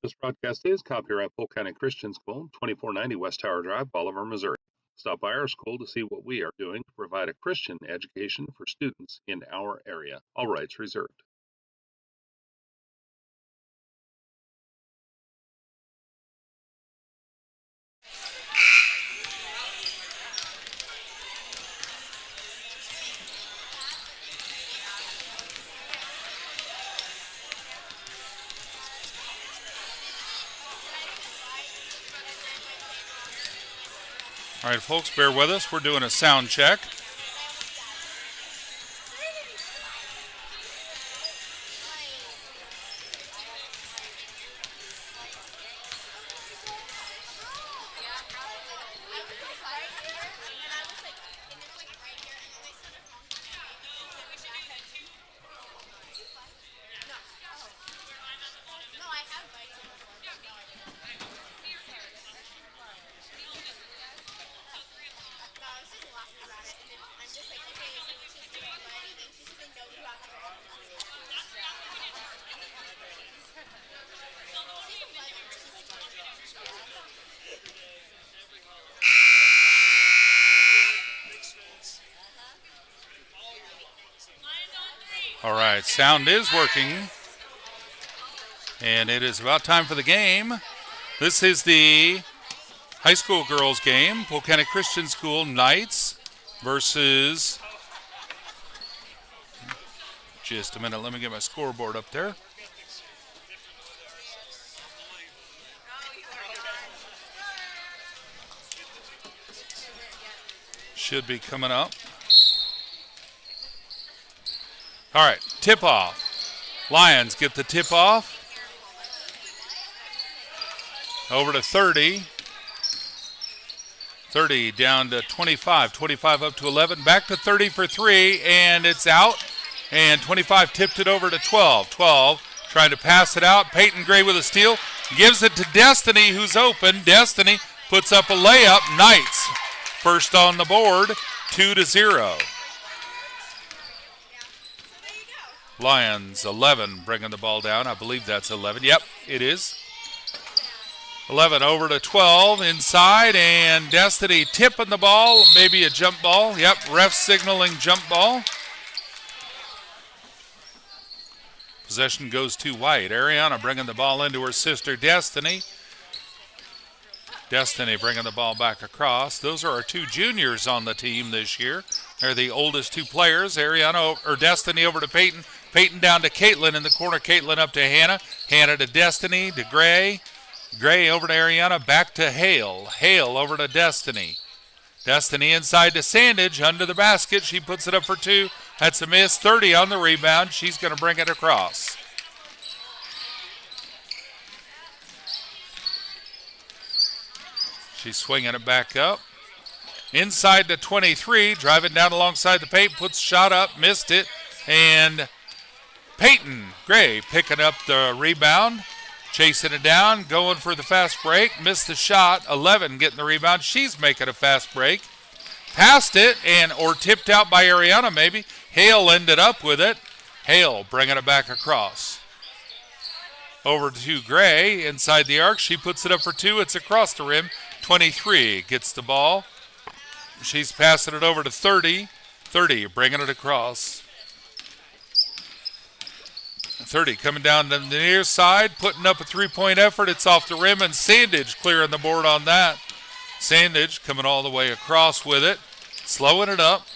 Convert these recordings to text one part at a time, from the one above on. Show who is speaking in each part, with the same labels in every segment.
Speaker 1: This broadcast is copyright Polk County Christian School, 2490 West Tower Drive, Bolivar, Missouri. Stop by our school to see what we are doing to provide a Christian education for students in our area. All rights reserved.
Speaker 2: All right, folks, bear with us. We're doing a sound check. All right, sound is working. And it is about time for the game. This is the high school girls game. Polk County Christian School Knights versus... Just a minute, let me get my scoreboard up there. Should be coming up. All right, tip-off. Lions get the tip-off. Over to 30. 30 down to 25. 25 up to 11. Back to 30 for 3, and it's out. And 25 tipped it over to 12. 12 trying to pass it out. Peyton Gray with a steal. Gives it to Destiny, who's open. Destiny puts up a layup. Knights first on the board, 2-0. Lions 11 bringing the ball down. I believe that's 11. Yep, it is. 11 over to 12 inside, and Destiny tipping the ball. Maybe a jump ball. Yep, ref signaling jump ball. Possession goes to White. Ariana bringing the ball into her sister Destiny. Destiny bringing the ball back across. Those are our two juniors on the team this year. They're the oldest two players. Ariana or Destiny over to Peyton. Peyton down to Caitlin in the corner. Caitlin up to Hannah. Hannah to Destiny to Gray. Gray over to Ariana. Back to Hale. Hale over to Destiny. Destiny inside to Sandage under the basket. She puts it up for 2. That's a miss. 30 on the rebound. She's going to bring it across. She's swinging it back up. Inside to 23. Driving down alongside the paint. Puts shot up. Missed it. And Peyton Gray picking up the rebound. Chasing it down. Going for the fast break. Missed the shot. 11 getting the rebound. She's making a fast break. Passed it or tipped out by Ariana maybe. Hale ended up with it. Hale bringing it back across. Over to Gray inside the arc. She puts it up for 2. It's across the rim. 23 gets the ball. She's passing it over to 30. 30 bringing it across. 30 coming down the near side, putting up a three-point effort. It's off the rim, and Sandage clearing the board on that. Sandage coming all the way across with it, slowing it up.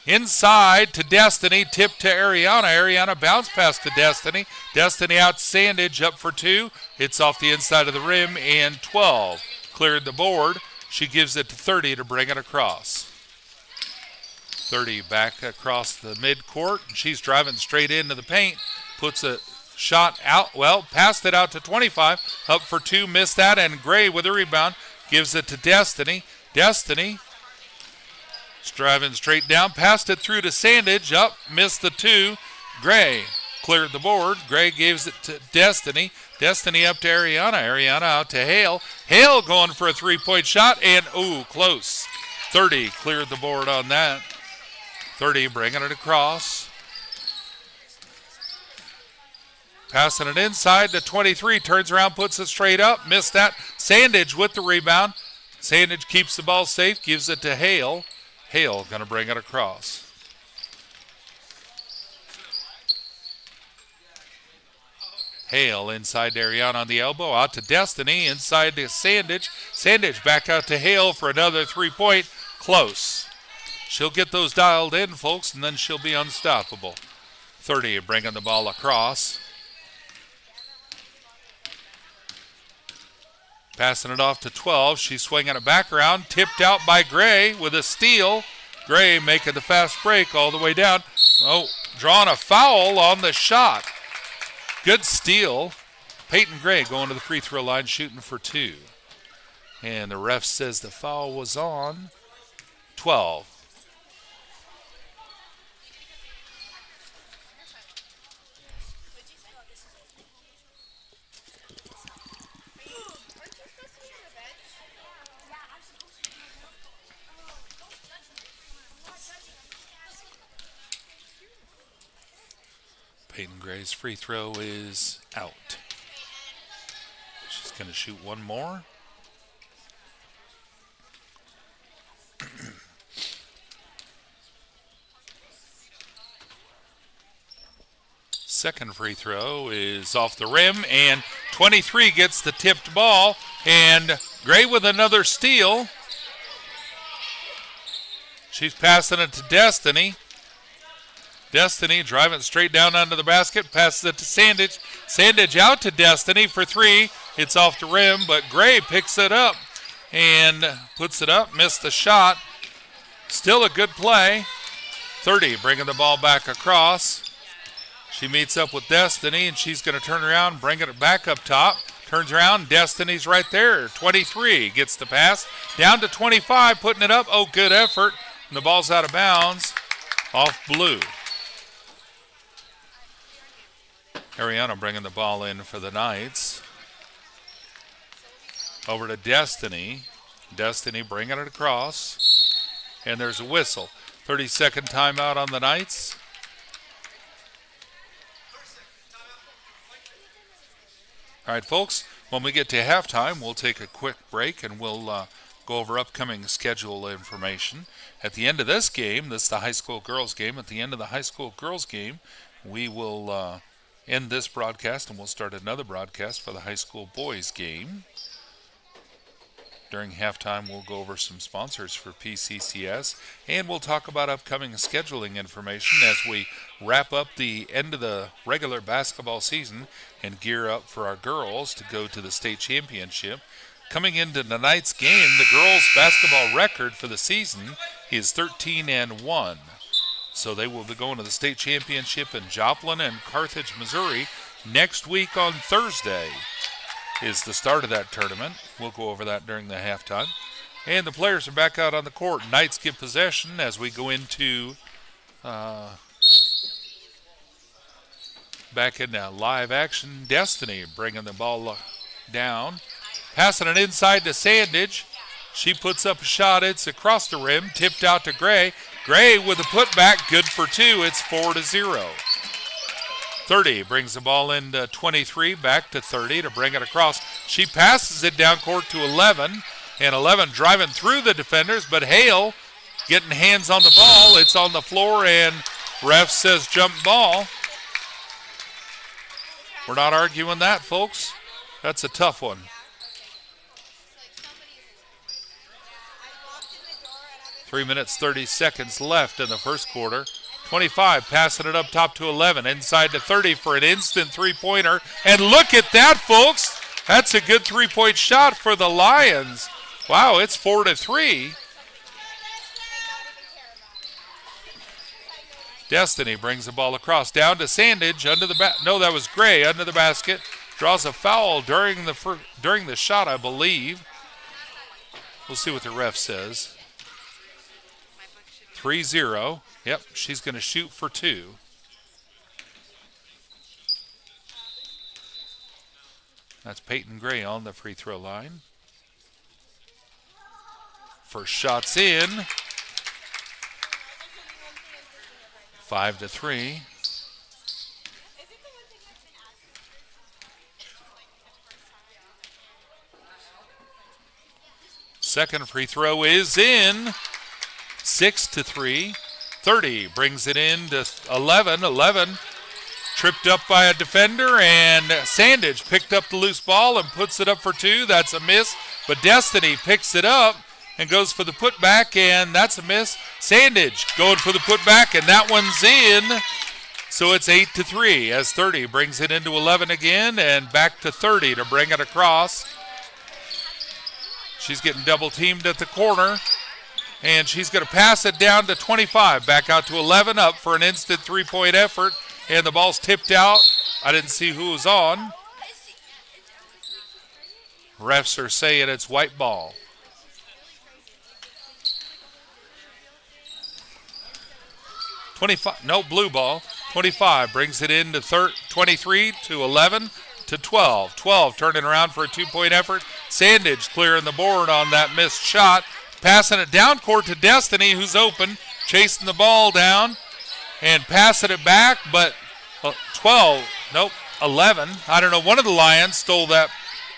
Speaker 2: Inside to Destiny, tip to Ariana. Ariana bounce pass to Destiny. Destiny out to Sandage, up for 2. It's off the inside of the rim, and 12 cleared the board. She gives it to 30 to bring it across. 30 back across the midcourt. She's driving straight into the paint. Puts a shot out. Well, passed it out to 25. Up for 2. Missed that. And Gray with a rebound. Gives it to Destiny. Destiny is driving straight down. Passed it through to Sandage. Up. Missed the 2. Gray cleared the board. Gray gives it to Destiny. Destiny up to Ariana. Ariana out to Hale. Hale going for a three-point shot. And, close. 30 cleared the board on that. 30 bringing it across. Passing it inside to 23. Turns around, puts it straight up. Missed that. Sandage with the rebound. Sandage keeps the ball safe, gives it to Hale. Hale going to bring it across. Hale inside to Ariana on the elbow. Out to Destiny. Inside to Sandage. Sandage back out to Hale for another 3-point. Close. She'll get those dialed in, folks, and then she'll be unstoppable. 30 bringing the ball across. Passing it off to 12. She's swinging it back around. Tipped out by Gray with a steal. Gray making the fast break all the way down. Oh, drawing a foul on the shot. Good steal. Peyton Gray going to the free throw line shooting for 2. And the ref says the foul was on 12. Peyton Gray's free throw is out. She's going to shoot one more. Second free throw is off the rim, and 23 gets the tipped ball, and Gray with another steal. She's passing it to Destiny. Destiny driving straight down under the basket, passes it to Sandage. Sandage out to Destiny for 3. It's off the rim, but Gray picks it up and puts it up. Missed the shot. Still a good play. 30 bringing the ball back across. She meets up with Destiny, and she's going to turn around, bring it back up top. Turns around, Destiny's right there. 23 gets the pass. Down to 25, putting it up. Oh, good effort. And the ball's out of bounds. Off blue. Ariana bringing the ball in for the Knights. Over to Destiny. Destiny bringing it across. And there's a whistle. 30-second timeout on the Knights. All right, folks, when we get to halftime, we'll take a quick break and we'll go over upcoming schedule information. At the end of this game, this is the high school girls game. At the end of the high school girls game, we will end this broadcast and we'll start another broadcast for the high school boys game. During halftime, we'll go over some sponsors for Pccs, and we'll talk about upcoming scheduling information as we wrap up the end of the regular basketball season and gear up for our girls to go to the state championship. Coming into tonight's game, the girls' basketball record for the season is 13-1. So they will be going to the state championship in Joplin and Carthage, Missouri next week on Thursday is the start of that tournament. We'll go over that during the halftime. And the players are back out on the court. Knights get possession as we go into back in live action. Destiny bringing the ball down. Passing it inside to Sandage. She puts up a shot. It's across the rim. Tipped out to Gray. Gray with a putback. Good for 2. It's 4-0. 30 brings the ball into 23. Back to 30 to bring it across. She passes it down court to 11. And 11 driving through the defenders. But Hale getting hands on the ball. It's on the floor and ref says jump ball. We're not arguing that, folks. That's a tough one. 3 minutes, 30 seconds left in the first quarter. 25 passing it up top to 11. Inside to 30 for an instant three-pointer. And look at that, folks. That's a good three-point shot for the Lions. Wow, it's 4-3. Destiny brings the ball across. Down to Sandage. Under the no, that was Gray under the basket. Draws a foul during the shot, I believe. We'll see what the ref says. 3-0. Yep, she's going to shoot for 2. That's Peyton Gray on the free throw line. First shot's in. 5-3. Second free throw is in. 6-3. 30 brings it in to 11. 11 tripped up by a defender, and Sandage picked up the loose ball and puts it up for two. That's a miss, but Destiny picks it up and goes for the putback, and that's a miss. Sandage going for the putback, and that one's in. So it's 8-3 as 30 brings it into 11 again, and back to 30 to bring it across. She's getting double teamed at the corner, and she's going to pass it down to 25, back out to 11, up for an instant three-point effort, and the ball's tipped out. I didn't see who was on. Refs are saying it's white ball. Blue ball. 25 brings it in to 23 to 11 to 12. 12 turning around for a two-point effort. Sandage clearing the board on that missed shot. Passing it down court to Destiny, who's open, chasing the ball down and passing it back, but 11. I don't know, one of the Lions stole that.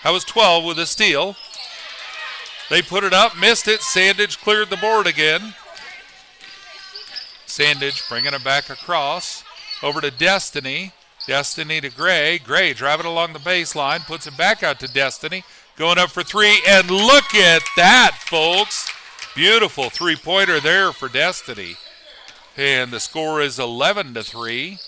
Speaker 2: That was 12 with a steal. They put it up, missed it. Sandage cleared the board again. Sandage bringing it back across. Over to Destiny. Destiny to Gray. Gray driving along the baseline. Puts it back out to Destiny. Going up for three. And look at that, folks. Beautiful three-pointer there for Destiny. And the score is 11-3.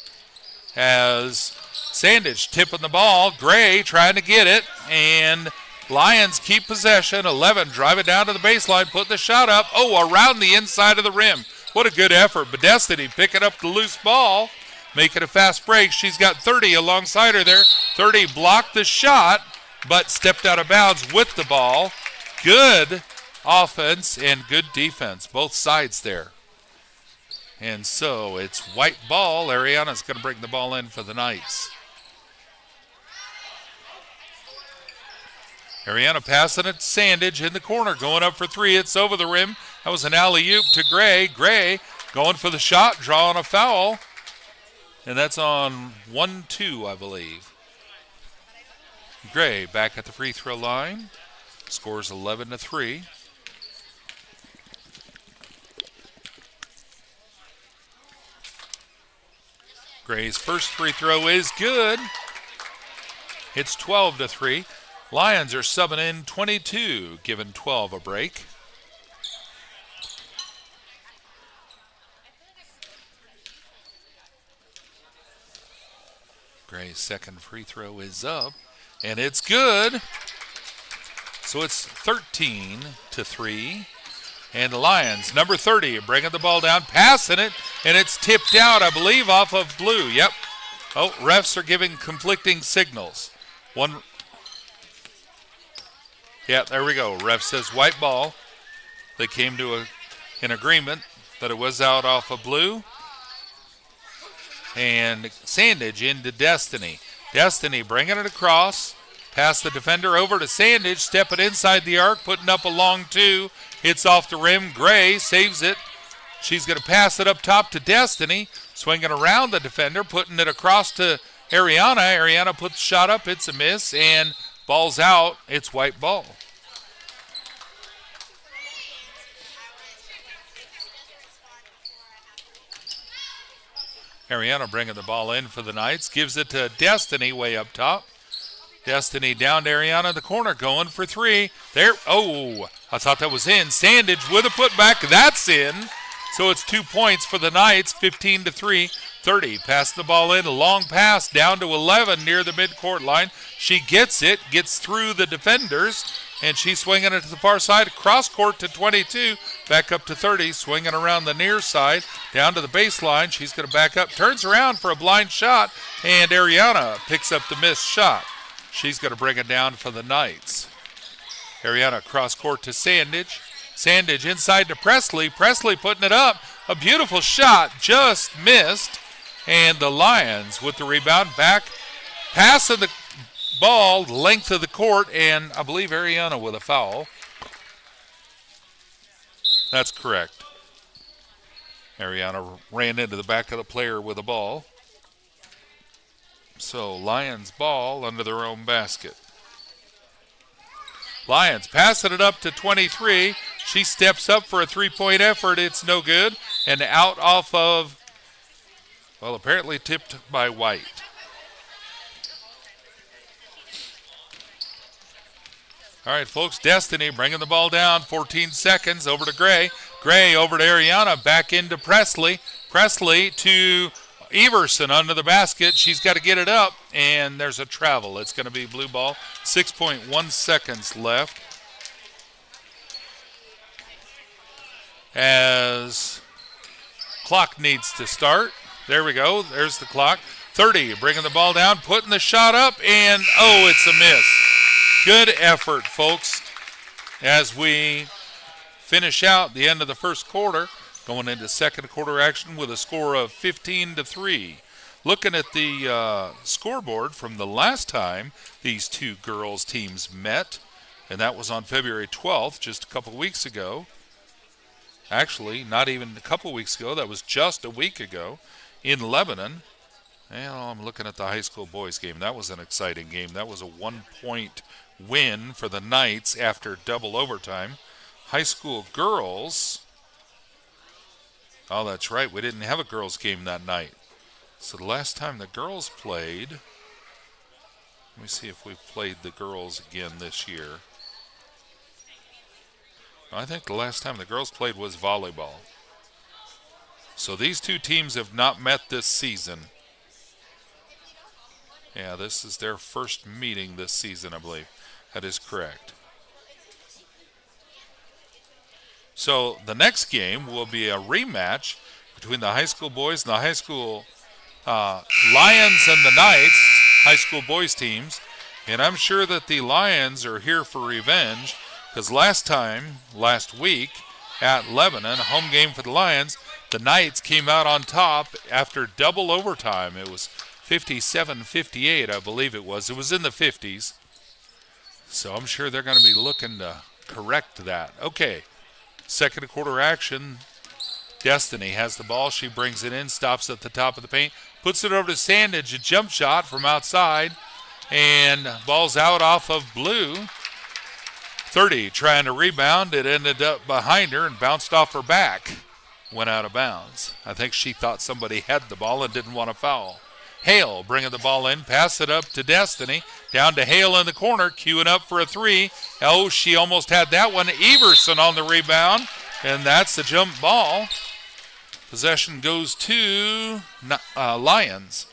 Speaker 2: As Sandage tipping the ball. Gray trying to get it. And Lions keep possession. 11 drive it down to the baseline. Put the shot up. Oh, around the inside of the rim. What a good effort. But Destiny picking up the loose ball. Making a fast break. She's got 30 alongside her there. 30 blocked the shot, but stepped out of bounds with the ball. Good offense and good defense. Both sides there. And so it's white ball. Ariana's going to bring the ball in for the Knights. Ariana passing it to Sandage in the corner. Going up for three. It's over the rim. That was an alley-oop to Gray. Gray going for the shot, drawing a foul. And that's on 1-2, I believe. Gray back at the free throw line. Scores 11-3. Gray's first free throw is good. It's 12-3. Lions are subbing in 22, giving 12 a break. Gray's second free throw is up, and it's good. So it's 13-3. And the Lions, number 30, bringing the ball down, passing it, and it's tipped out, I believe, off of Blue. Yep. Oh, refs are giving conflicting signals. Yeah, there we go. Ref says white ball. They came to an agreement that it was out off of Blue. And Sandage into Destiny. Destiny bringing it across. Pass the defender over to Sandage. Stepping inside the arc. Putting up a long two. Hits off the rim. Gray saves it. She's going to pass it up top to Destiny. Swinging around the defender. Putting it across to Ariana. Ariana puts the shot up. It's a miss. And ball's out. It's white ball. Ariana bringing the ball in for the Knights. Gives it to Destiny way up top. Destiny down to Ariana, the corner, going for three. There. Oh, I thought that was in. Sandage with a putback. That's in. So it's 2 points for the Knights, 15-3. 30 passed the ball in. A long pass down to 11 near the midcourt line. She gets it, gets through the defenders, and she's swinging it to the far side. Cross court to 22. Back up to 30, swinging around the near side, down to the baseline. She's going to back up, turns around for a blind shot, and Ariana picks up the missed shot. She's going to bring it down for the Knights. Ariana cross court to Sandage. Sandage inside to Presley. Presley putting it up. A beautiful shot, just missed. And the Lions with the rebound back, passing the ball length of the court, and I believe Ariana with a foul. That's correct. Ariana ran into the back of the player with a ball. So Lions ball under their own basket. Lions passing it up to 23. She steps up for a three-point effort. It's no good. And out off of, well, apparently tipped by White. All right, folks, Destiny bringing the ball down. 14 seconds over to Gray. Gray over to Ariana. Back into Presley. Presley to Everson under the basket. She's got to get it up, and there's a travel. It's going to be blue ball. 6.1 seconds left. As clock needs to start. There we go. There's the clock. 30, bringing the ball down, putting the shot up, and oh, it's a miss. Good effort, folks, as we finish out the end of the first quarter, going into second quarter action with a score of 15-3. Looking at the scoreboard from the last time these two girls teams met, and that was on February 12th, just a couple weeks ago. Actually, not even a couple weeks ago. That was just a week ago in Lebanon. Well, I'm looking at the high school boys game. That was an exciting game. That was a 1-point win for the Knights after double overtime. High school girls. Oh, that's right. We didn't have a girls game that night. So the last time the girls played, let me see if we've played the girls again this year. I think the last time the girls played was volleyball. So these two teams have not met this season. Yeah, this is their first meeting this season, I believe. That is correct. So the next game will be a rematch between the high school boys and the high school Lions and the Knights, high school boys teams. And I'm sure that the Lions are here for revenge, because last week at Lebanon, a home game for the Lions, the Knights came out on top after double overtime. It was 57-58, I believe it was. It was in the 50s. So I'm sure they're going to be looking to correct that. Okay, second quarter action. Destiny has the ball. She brings it in, stops at the top of the paint, puts it over to Sandage, a jump shot from outside, and ball's out off of Blue. 30 trying to rebound. It ended up behind her and bounced off her back. Went out of bounds. I think she thought somebody had the ball and didn't want to foul. Hale bringing the ball in, pass it up to Destiny. Down to Hale in the corner, queuing up for a three. Oh, she almost had that one. Everson on the rebound, and that's the jump ball. Possession goes to Lions.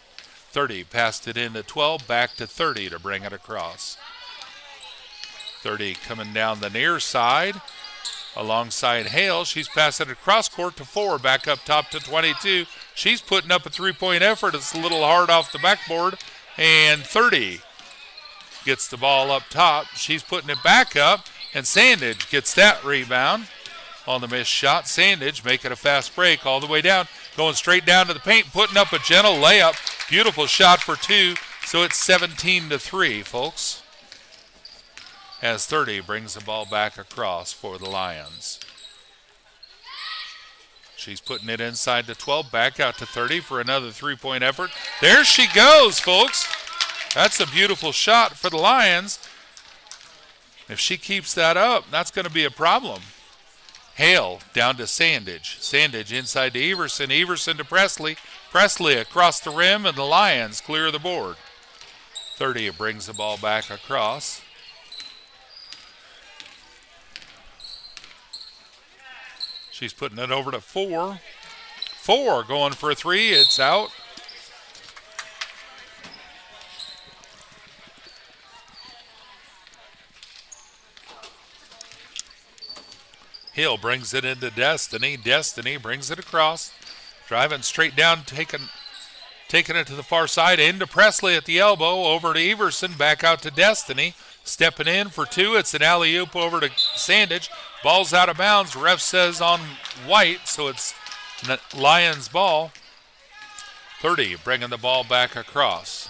Speaker 2: 30 passed it into 12, back to 30 to bring it across. 30 coming down the near side alongside Hale. She's passing it across court to 4, back up top to 22. She's putting up a three-point effort. It's a little hard off the backboard, and 30 gets the ball up top. She's putting it back up, and Sandage gets that rebound on the missed shot. Sandage making a fast break all the way down, going straight down to the paint, putting up a gentle layup. Beautiful shot for 2, so it's 17-3, folks, as 30 brings the ball back across for the Lions. She's putting it inside to 12, back out to 30 for another three-point effort. There she goes, folks. That's a beautiful shot for the Lions. If she keeps that up, that's going to be a problem. Hale down to Sandage. Sandage inside to Everson. Everson to Presley. Presley across the rim, and the Lions clear the board. 30 brings the ball back across. She's putting it over to 4. 4 going for a three. It's out. Hill brings it into Destiny. Destiny brings it across. Driving straight down, taking it to the far side. Into Presley at the elbow. Over to Everson. Back out to Destiny. Stepping in for 2. It's an alley-oop over to Sandage. Ball's out of bounds. Ref says on White, so it's Lions ball. 30 bringing the ball back across.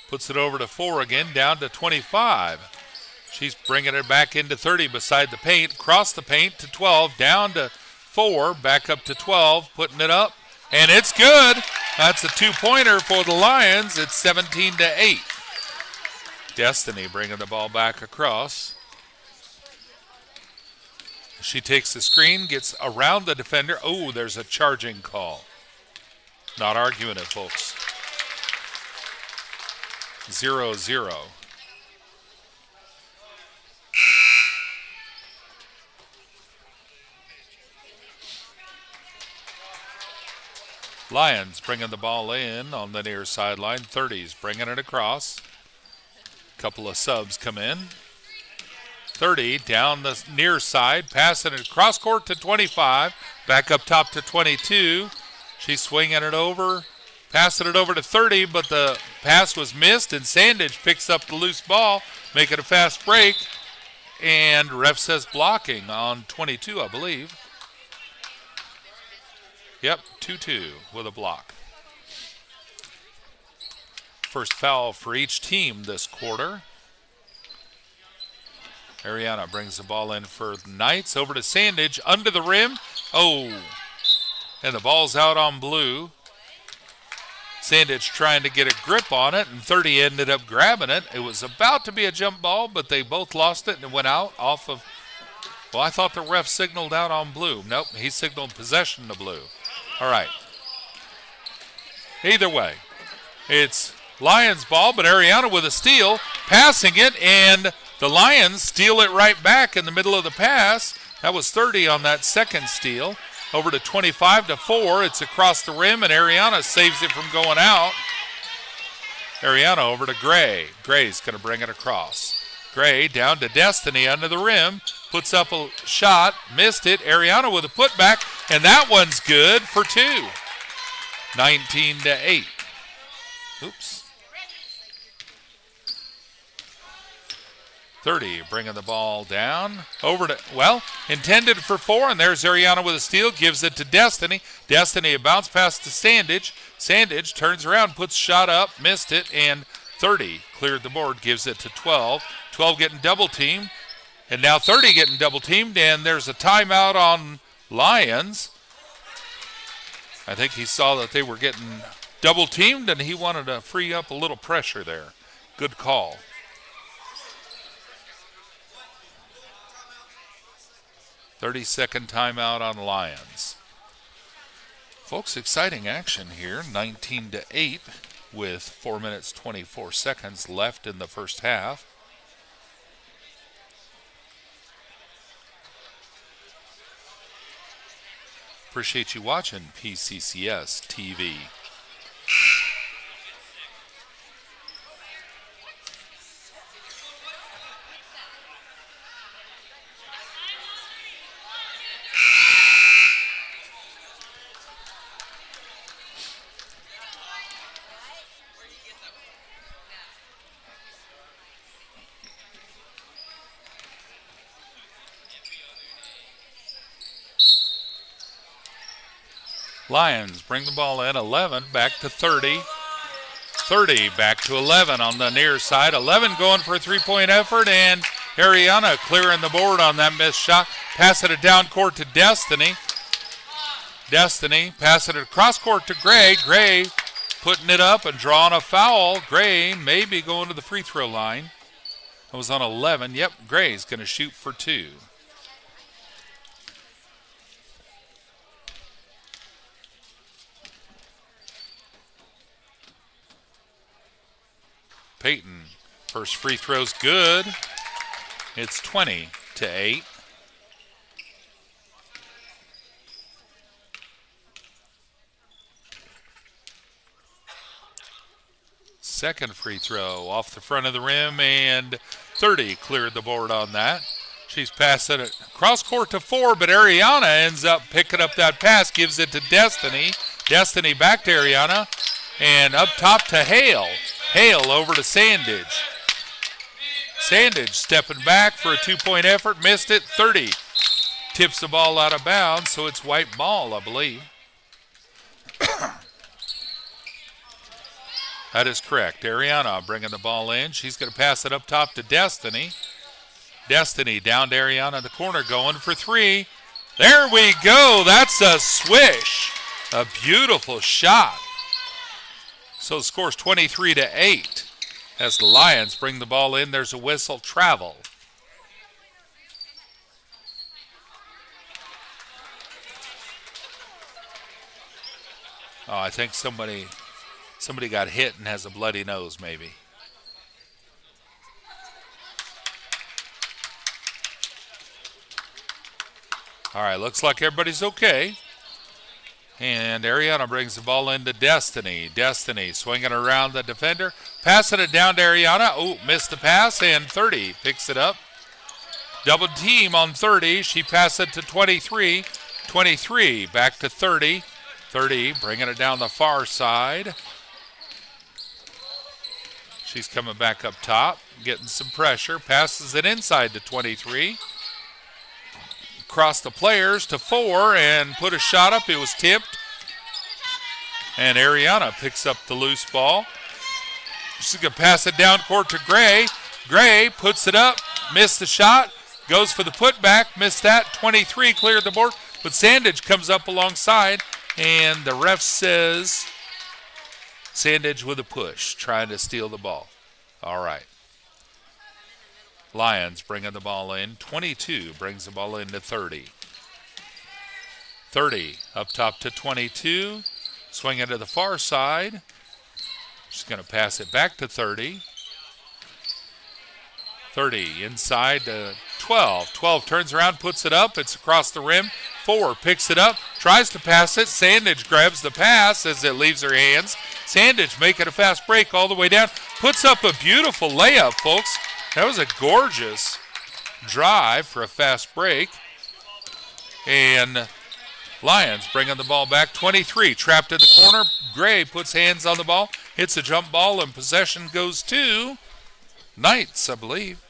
Speaker 2: Puts it over to 4 again, down to 25. She's bringing it back into 30 beside the paint. Across the paint to 12, down to 4, back up to 12, putting it up. And it's good. That's a 2-pointer for the Lions. It's 17-8. Destiny bringing the ball back across. She takes the screen, gets around the defender. Oh, there's a charging call. Not arguing it, folks. 0-0. Lions bringing the ball in on the near sideline. 30's bringing it across. Couple of subs come in. 30 down the near side, passing it across court to 25. Back up top to 22. She's swinging it over, passing it over to 30, but the pass was missed, and Sandage picks up the loose ball, making a fast break, and ref says blocking on 22, I believe. Yep, 2-2 with a block. First foul for each team this quarter. Ariana brings the ball in for the Knights. Over to Sandage, under the rim. Oh, and the ball's out on blue. Sandage trying to get a grip on it, and 30 ended up grabbing it. It was about to be a jump ball, but they both lost it, and it went out off of, well, I thought the ref signaled out on blue. Nope, he signaled possession to blue. All right. Either way, it's Lions ball, but Ariana with a steal, passing it, and the Lions steal it right back in the middle of the pass. That was 30 on that second steal. Over to 25-4. It's across the rim, and Ariana saves it from going out. Ariana over to Gray. Gray's going to bring it across. Gray down to Destiny under the rim. Puts up a shot. Missed it. Ariana with a putback, and that one's good for 2. 19-8. Oops. 30 bringing the ball down. Over to, well, intended for 4, and there's Ariana with a steal. Gives it to Destiny. Destiny a bounce pass to Sandage. Sandage turns around, puts shot up, missed it, and 30 cleared the board, gives it to 12. 12 getting double teamed, and now 30 getting double teamed, and there's a timeout on Lions. I think he saw that they were getting double teamed, and he wanted to free up a little pressure there. Good call. 30-second timeout on Lions. Folks, exciting action here. 19-8 with 4 minutes 24 seconds left in the first half. Appreciate you watching PCCS TV. Lions bring the ball in. 11 back to 30. 30 back to 11 on the near side. 11 going for a three-point effort, and Ariana clearing the board on that missed shot. Passing it down court to Destiny. Destiny passing it across court to Gray. Gray putting it up and drawing a foul. Gray may be going to the free throw line. That was on 11. Yep, Gray's going to shoot for 2. Peyton, first free throw's good. It's 20-8. Second free throw off the front of the rim, and 30 cleared the board on that. She's passing it cross court to 4, but Ariana ends up picking up that pass, gives it to Destiny. Destiny back to Ariana, and up top to Hale. Hale over to Sandage. Sandage stepping back for a 2-point effort, missed it. 30 tips the ball out of bounds, so it's white ball, I believe. That is correct. Ariana bringing the ball in. She's going to pass it up top to Destiny. Destiny down to Ariana in the corner, going for 3. There we go. That's a swish. A beautiful shot. So the score's 23-8 as the Lions bring the ball in. There's a whistle, travel. Oh, I think somebody got hit and has a bloody nose maybe. All right, looks like everybody's okay. And Ariana brings the ball into Destiny. Destiny swinging around the defender, passing it down to Ariana. Oh, missed the pass, and 30 picks it up. Double team on 30. She passed it to 23. 23 back to 30. 30 bringing it down the far side. She's coming back up top, getting some pressure. Passes it inside to 23. Across the players to 4 and put a shot up. It was tipped. And Ariana picks up the loose ball. She's going to pass it down court to Gray. Gray puts it up, missed the shot, goes for the putback, missed that. 23 cleared the board, but Sandage comes up alongside, and the ref says Sandage with a push, trying to steal the ball. All right. Lions bringing the ball in. 22 brings the ball into 30. 30 up top to 22. Swinging to the far side. She's going to pass it back to 30. 30 inside to 12. 12 turns around, puts it up. It's across the rim. 4 picks it up, tries to pass it. Sandage grabs the pass as it leaves her hands. Sandage making a fast break all the way down. Puts up a beautiful layup, folks. That was a gorgeous drive for a fast break. And Lions bringing the ball back. 23 trapped in the corner. Gray puts hands on the ball, hits a jump ball, and possession goes to Knights, I believe.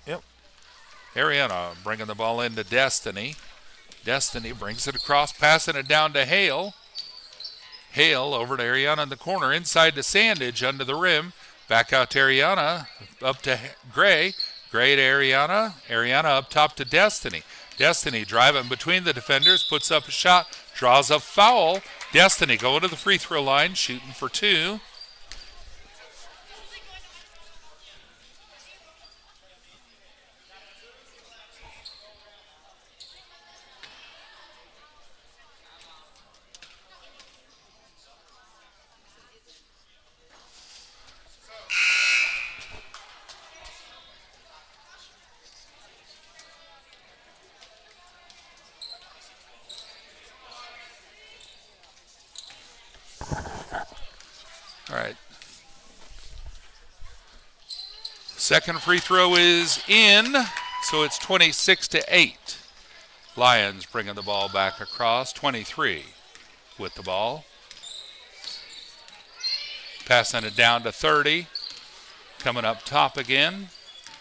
Speaker 2: Yep. Ariana bringing the ball into Destiny. Destiny brings it across, passing it down to Hale. Hale over to Ariana in the corner, inside to Sandage under the rim. Back out to Ariana, up to Gray. Gray to Ariana. Ariana up top to Destiny. Destiny driving between the defenders, puts up a shot, draws a foul. Destiny going to the free throw line, shooting for 2. All right. Second free throw is in, so it's 26-8. Lions bringing the ball back across. 23 with the ball. Passing it down to 30. Coming up top again.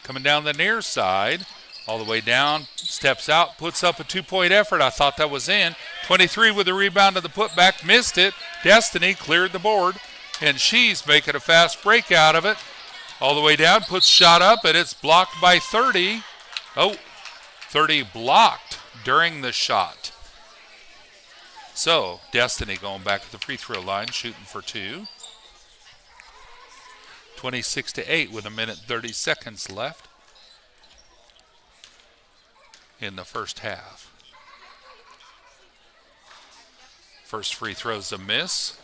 Speaker 2: Coming down the near side. All the way down. Steps out. Puts up a 2-point effort. I thought that was in. 23 with the rebound to the putback. Missed it. Destiny cleared the board. And she's making a fast break out of it. All the way down. Puts shot up. And it's blocked by 30. Oh, 30 blocked during the shot. So, Destiny going back to the free throw line, shooting for 2. 26-8 with 1:30 seconds left in the first half. First free throw's a miss.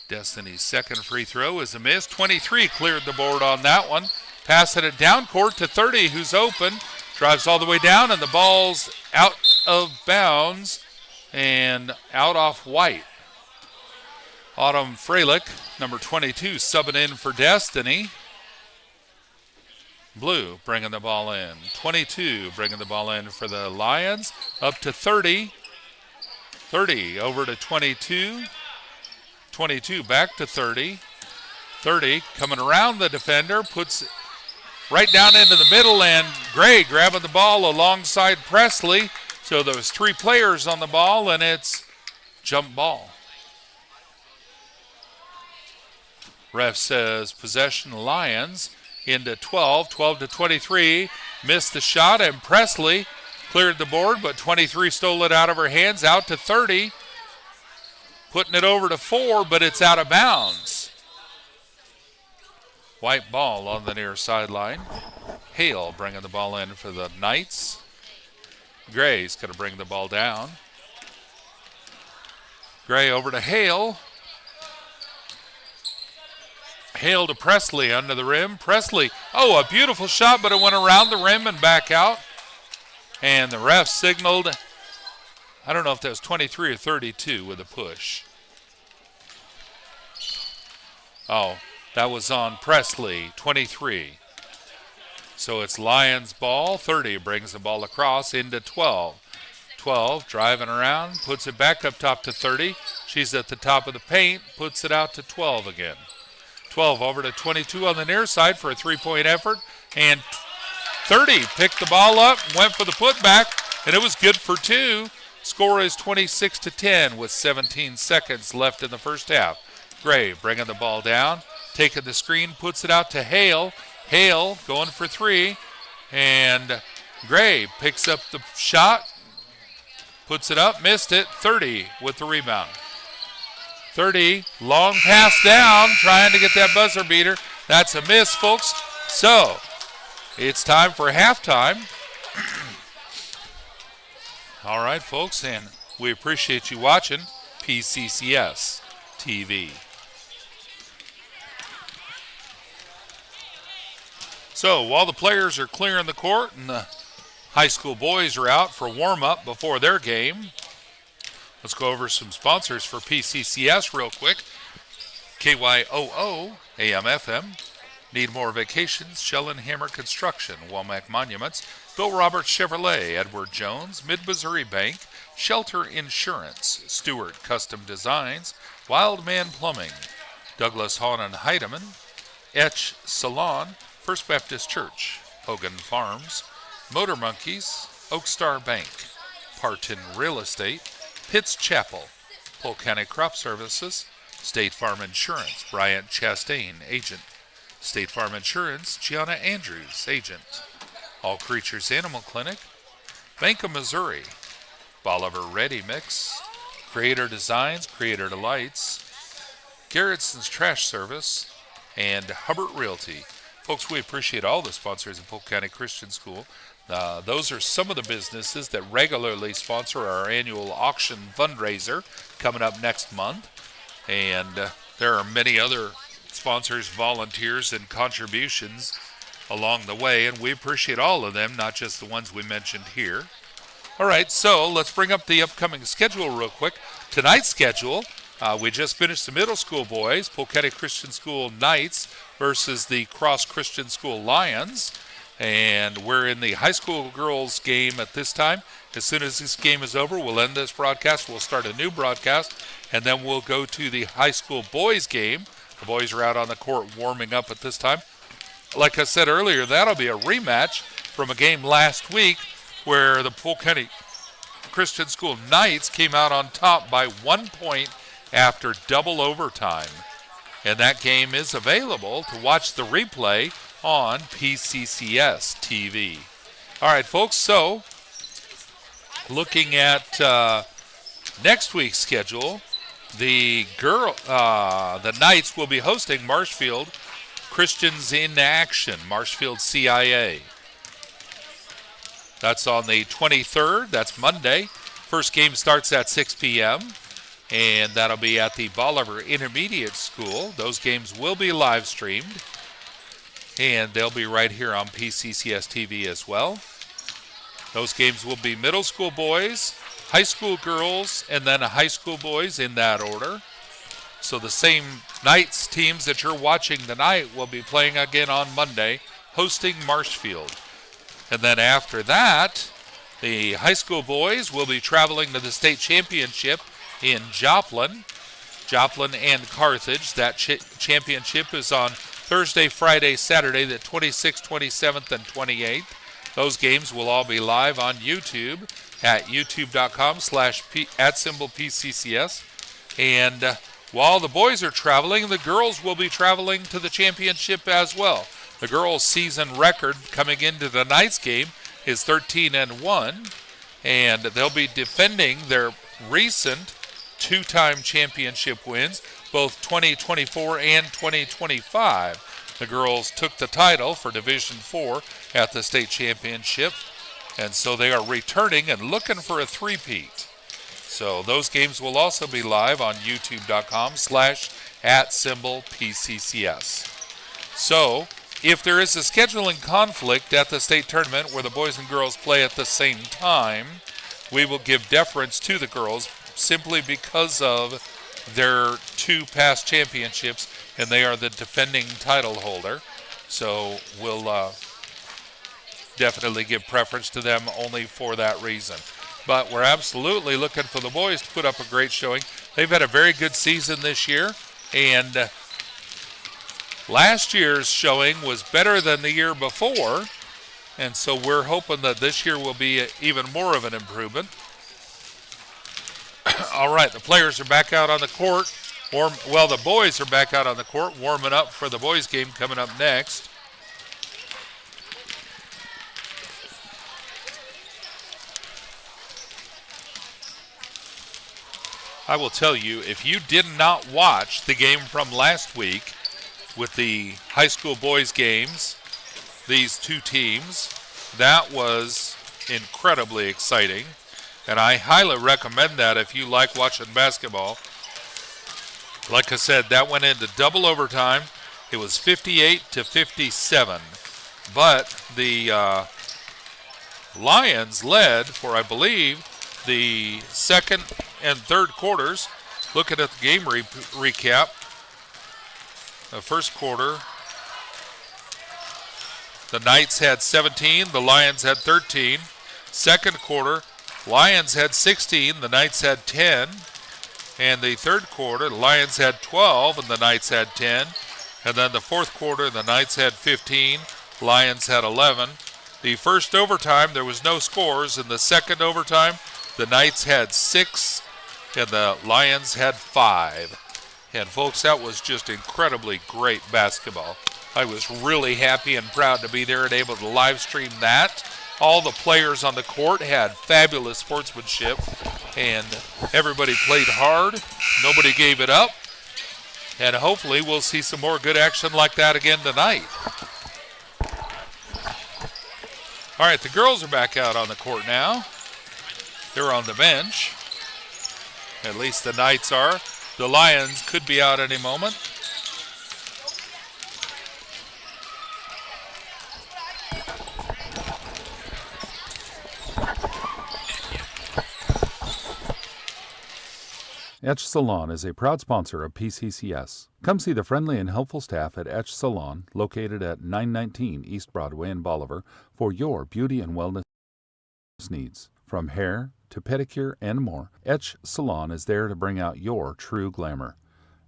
Speaker 2: Destiny's second free throw is a miss. 23 cleared the board on that one. Passing it down court to 30, who's open. Drives all the way down, and the ball's out of bounds and out off White. Autumn Freilich, number 22, subbing in for Destiny. Blue bringing the ball in. 22 bringing the ball in for the Lions. Up to 30. 30 over to 22. 22 back to 30. 30 coming around the defender, puts it right down into the middle, and Gray grabbing the ball alongside Presley. So there's 3 players on the ball, and it's jump ball. Ref says possession Lions, into 12, 12 to 23. Missed the shot, and Presley cleared the board, but 23 stole it out of her hands, out to 30. Putting it over to 4, but it's out of bounds. White ball on the near sideline. Hale bringing the ball in for the Knights. Gray's going to bring the ball down. Gray over to Hale. Hale to Presley under the rim. Presley, a beautiful shot, but it went around the rim and back out. And the ref signaled, I don't know if that was 23 or 32 with a push. That was on Presley, 23. So it's Lions ball. 30 brings the ball across into 12. 12 driving around, puts it back up top to 30. She's at the top of the paint, puts it out to 12 again. 12 over to 22 on the near side for a three-point effort. And 30 picked the ball up, went for the putback, and it was good for 2. Score is 26 to 10 with 17 seconds left in the first half. Gray bringing the ball down, taking the screen, puts it out to Hale. Hale going for 3, and Gray picks up the shot, puts it up, missed it. 30 with the rebound. 30, long pass down, trying to get that buzzer beater. That's a miss, folks. So it's time for halftime. All right, folks, and we appreciate you watching PCCS TV. So while the players are clearing the court and the high school boys are out for warm-up before their game, let's go over some sponsors for PCCS real quick. KYOO, AM/FM, Need More Vacations, Shell and Hammer Construction, Womack Monuments, Bill Roberts Chevrolet, Edward Jones, Mid-Missouri Bank, Shelter Insurance, Stewart Custom Designs, Wildman Plumbing, Douglas Hahn and Heidemann, Etch Salon, First Baptist Church, Hogan Farms, Motor Monkeys, Oak Star Bank, Parton Real Estate, Pitts Chapel, Polk County Crop Services, State Farm Insurance, Bryant Chastain, Agent, State Farm Insurance, Gianna Andrews, Agent, All Creatures Animal Clinic, Bank of Missouri, Bolivar Ready Mix, Creator Designs, Creator Delights, Garrettson's Trash Service, and Hubbard Realty. Folks, we appreciate all the sponsors of Polk County Christian School. Those are some of the businesses that regularly sponsor our annual auction fundraiser coming up next month. And there are many other sponsors, volunteers, and contributions along the way, and we appreciate all of them, not just the ones we mentioned here. All right, so let's bring up the upcoming schedule real quick. Tonight's schedule, we just finished the middle school boys, Polk County Christian School Knights versus the Cross Christian School Lions. And we're in the high school girls game at this time. As soon as this game is over, we'll end this broadcast. We'll start a new broadcast, and then we'll go to the high school boys game. The boys are out on the court warming up at this time. Like I said earlier, that'll be a rematch from a game last week where the Polk County Christian School Knights came out on top by 1 point after double overtime. And that game is available to watch the replay on PCCS TV. All right, folks, so looking at next week's schedule, the Knights will be hosting Marshfield Christians in Action, Marshfield CIA. That's on the 23rd. That's Monday. First game starts at 6 p.m., and that'll be at the Bolivar Intermediate School. Those games will be live streamed, and they'll be right here on PCCS TV as well. Those games will be middle school boys, high school girls, and then high school boys in that order. So the same Knights teams that you're watching tonight will be playing again on Monday, hosting Marshfield. And then after that, the high school boys will be traveling to the state championship in Joplin and Carthage. That championship is on Thursday, Friday, Saturday, the 26th, 27th, and 28th. Those games will all be live on YouTube at youtube.com/@PCCS. And while the boys are traveling, the girls will be traveling to the championship as well. The girls' season record coming into tonight's game is 13-1, and they'll be defending their recent two-time championship wins, both 2024 and 2025. The girls took the title for Division IV at the state championship, and so they are returning and looking for a three-peat. So those games will also be live on youtube.com/@PCCS. So if there is a scheduling conflict at the state tournament where the boys and girls play at the same time, we will give deference to the girls simply because of their two past championships, and they are the defending title holder. So we'll definitely give preference to them only for that reason. But we're absolutely looking for the boys to put up a great showing. They've had a very good season this year, and last year's showing was better than the year before, and so we're hoping that this year will be even more of an improvement. All right, the players are back out on the court. The boys are back out on the court warming up for the boys' game coming up next. I will tell you, if you did not watch the game from last week with the high school boys games, these two teams, that was incredibly exciting. And I highly recommend that if you like watching basketball. Like I said, that went into double overtime. It was 58-57. But the Lions led for, I believe, the second and third quarters. Looking at the game recap, the first quarter, the Knights had 17, the Lions had 13. Second quarter, Lions had 16, the Knights had 10. And the third quarter, the Lions had 12 and the Knights had 10. And then the fourth quarter, the Knights had 15, Lions had 11. The first overtime, there was no scores. In the second overtime, the Knights had 6 and the Lions had 5. And folks, that was just incredibly great basketball. I was really happy and proud to be there and able to live stream that. All the players on the court had fabulous sportsmanship, and everybody played hard. Nobody gave it up. And hopefully we'll see some more good action like that again tonight. All right, the girls are back out on the court now. They're on the bench. At least the Knights are. The Lions could be out any moment.
Speaker 3: Etch Salon is a proud sponsor of PCCS. Come see the friendly and helpful staff at Etch Salon, located at 919 East Broadway in Bolivar, for your beauty and wellness needs. From hair to pedicure and more, Etch Salon is there to bring out your true glamour.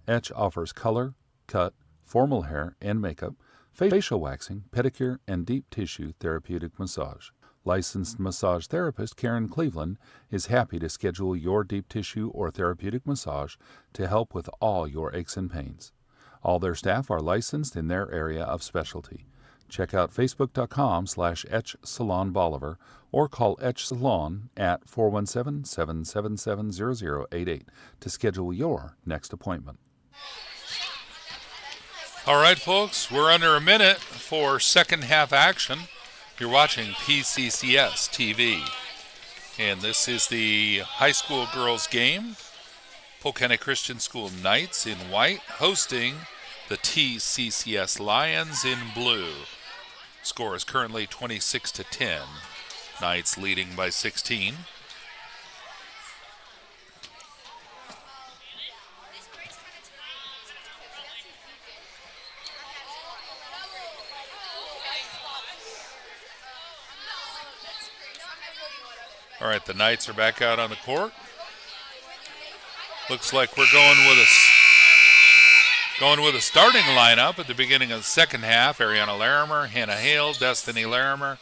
Speaker 3: Etch offers color, cut, formal hair and makeup, facial waxing, pedicure, and deep tissue therapeutic massage. Licensed massage therapist Karen Cleveland is happy to schedule your deep tissue or therapeutic massage to help with all your aches and pains. All their staff are licensed in their area of specialty. Check out facebook.com/Etch Salon Bolivar or call Etch Salon at 417-777-0088 to schedule your next appointment.
Speaker 2: All right, folks, we're under a minute for second half action. You're watching PCCS TV, and this is the high school girls game. Polk County Christian School Knights in white hosting the Tccs Lions in blue. Score is currently 26-10. Knights leading by 16. All right, the Knights are back out on the court. Looks like we're going with a starting lineup at the beginning of the second half. Ariana Larimer, Hannah Hale, Destiny Larimer,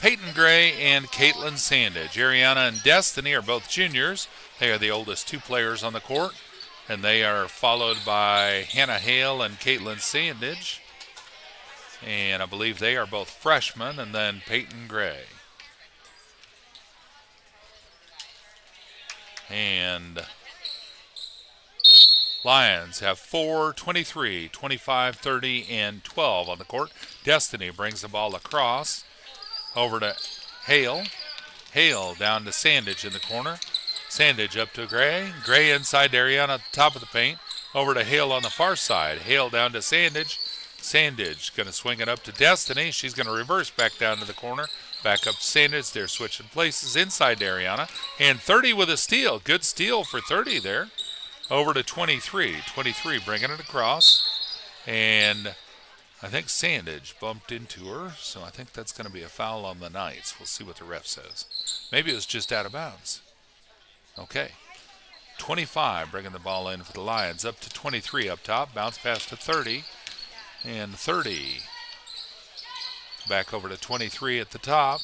Speaker 2: Peyton Gray, and Caitlin Sandage. Ariana and Destiny are both juniors. They are the oldest two players on the court, and they are followed by Hannah Hale and Caitlin Sandage. And I believe they are both freshmen, and then Peyton Gray. And Lions have 4, 23, 25, 30, and 12 on the court. Destiny brings the ball across over to Hale. Hale down to Sandage in the corner. Sandage up to Gray. Gray inside to Ariana at the top of the paint. Over to Hale on the far side. Hale down to Sandage. Sandage going to swing it up to Destiny. She's going to reverse back down to the corner. Back up to Sandage. They're switching places inside to Ariana. And 30 with a steal. Good steal for 30 there. Over to 23. 23 bringing it across. And I think Sandage bumped into her, so I think that's going to be a foul on the Knights. We'll see what the ref says. Maybe it was just out of bounds. Okay. 25 bringing the ball in for the Lions. Up to 23 up top. Bounce pass to 30. And 30 back over to 23 at the top.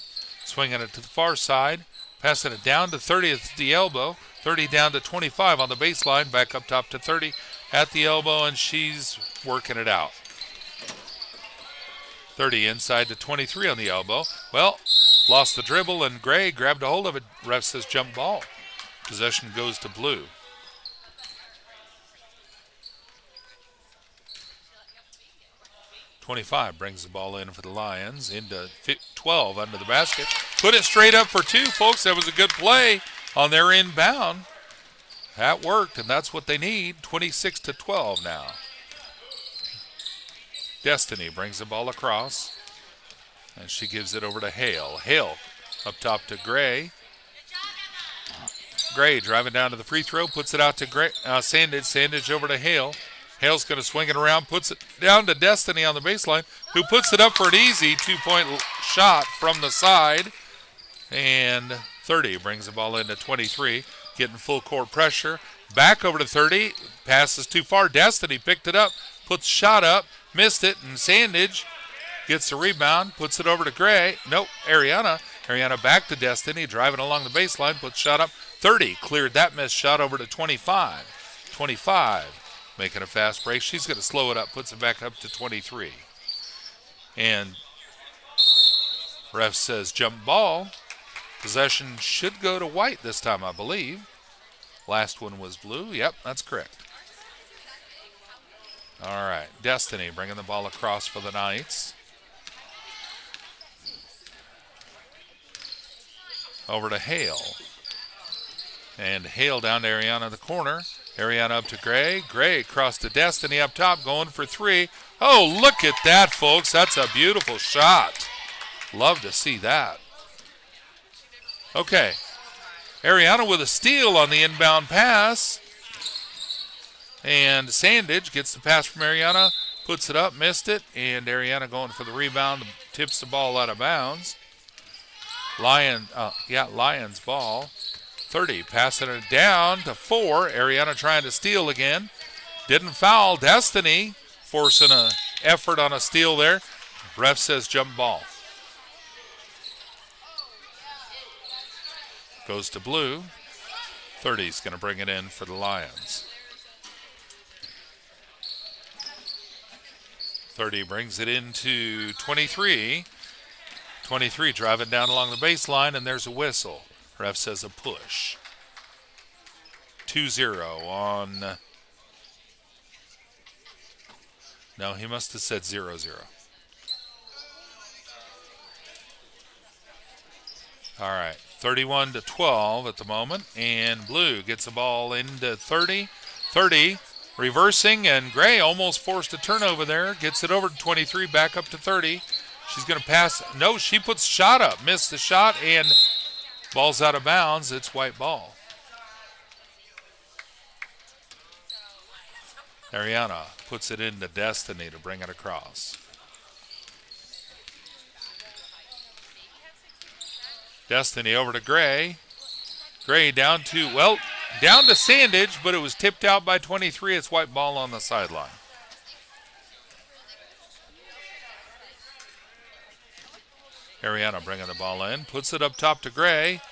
Speaker 2: Swinging it to the far side. Passing it down to 30 at the elbow. 30 down to 25 on the baseline. Back up top to 30 at the elbow, and she's working it out. 30 inside to 23 on the elbow. Well, lost the dribble, and Gray grabbed a hold of it. Ref says jump ball. Possession goes to Blue. .25 brings the ball in for the Lions. Into 12 under the basket. Put it straight up for two, folks. That was a good play on their inbound. That worked, and that's what they need. 26 to 12 now. Destiny brings the ball across, and she gives it over to Hale. Hale up top to Gray. Gray driving down to the free throw, puts it out to Gray, Sandage. Sandage over to Hale. Hale's going to swing it around, puts it down to Destiny on the baseline, who puts it up for an easy two-point shot from the side. And 30 brings the ball into 23, getting full court pressure. Back over to 30, passes too far. Destiny picked it up, puts shot up, missed it, and Sandage gets the rebound, puts it over to Gray. Nope, Ariana. Ariana back to Destiny, driving along the baseline, puts shot up. 30 cleared that missed shot over to 25. 25 making a fast break. She's going to slow it up, puts it back up to 23. And ref says jump ball. Possession should go to White this time, I believe. Last one was Blue. Yep, that's correct. All right, Destiny bringing the ball across for the Knights. Over to Hale. And Hale down to Ariana in the corner. Ariana up to Gray. Gray across to Destiny up top, going for three. Oh, look at that, folks. That's a beautiful shot. Love to see that. Okay. Ariana with a steal on the inbound pass. And Sandage gets the pass from Ariana, puts it up, missed it, and Ariana going for the rebound, tips the ball out of bounds. Lions ball. 30, passing it down to 4. Ariana trying to steal again. Didn't foul. Destiny forcing an effort on a steal there. Ref says jump ball. Goes to Blue. 30's going to bring it in for the Lions. 30 brings it into 23. 23 driving down along the baseline, and there's a whistle. Ref says a push. 2-0 on... No, he must have said 0-0. All right, 31 to 12 at the moment, and Blue gets the ball into 30. 30 reversing, and Gray almost forced a turnover there. Gets it over to 23, back up to 30. She's going to pass. No, she puts shot up. Missed the shot, and ball's out of bounds. It's White ball. Ariana puts it into Destiny to bring it across. Destiny over to Gray. Gray down to Sandage, but it was tipped out by 23. It's White ball on the sideline. Ariana bringing the ball in, puts it up top to Gray.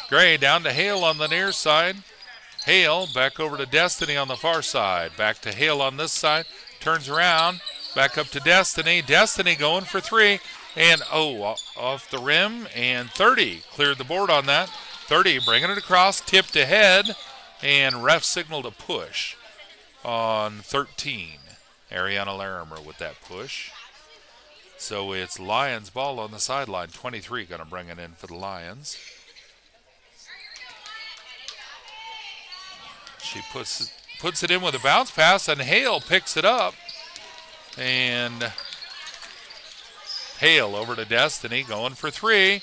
Speaker 2: Gray down to Hale on the near side. Hale back over to Destiny on the far side. Back to Hale on this side. Turns around. Back up to Destiny. Destiny going for three. And, off the rim. And 30 cleared the board on that. 30 bringing it across. Tipped ahead. And ref signaled a push on 13. Ariana Larimer with that push. So it's Lions ball on the sideline. 23 going to bring it in for the Lions. She puts it in with a bounce pass, and Hale picks it up. And Hale over to Destiny, going for three.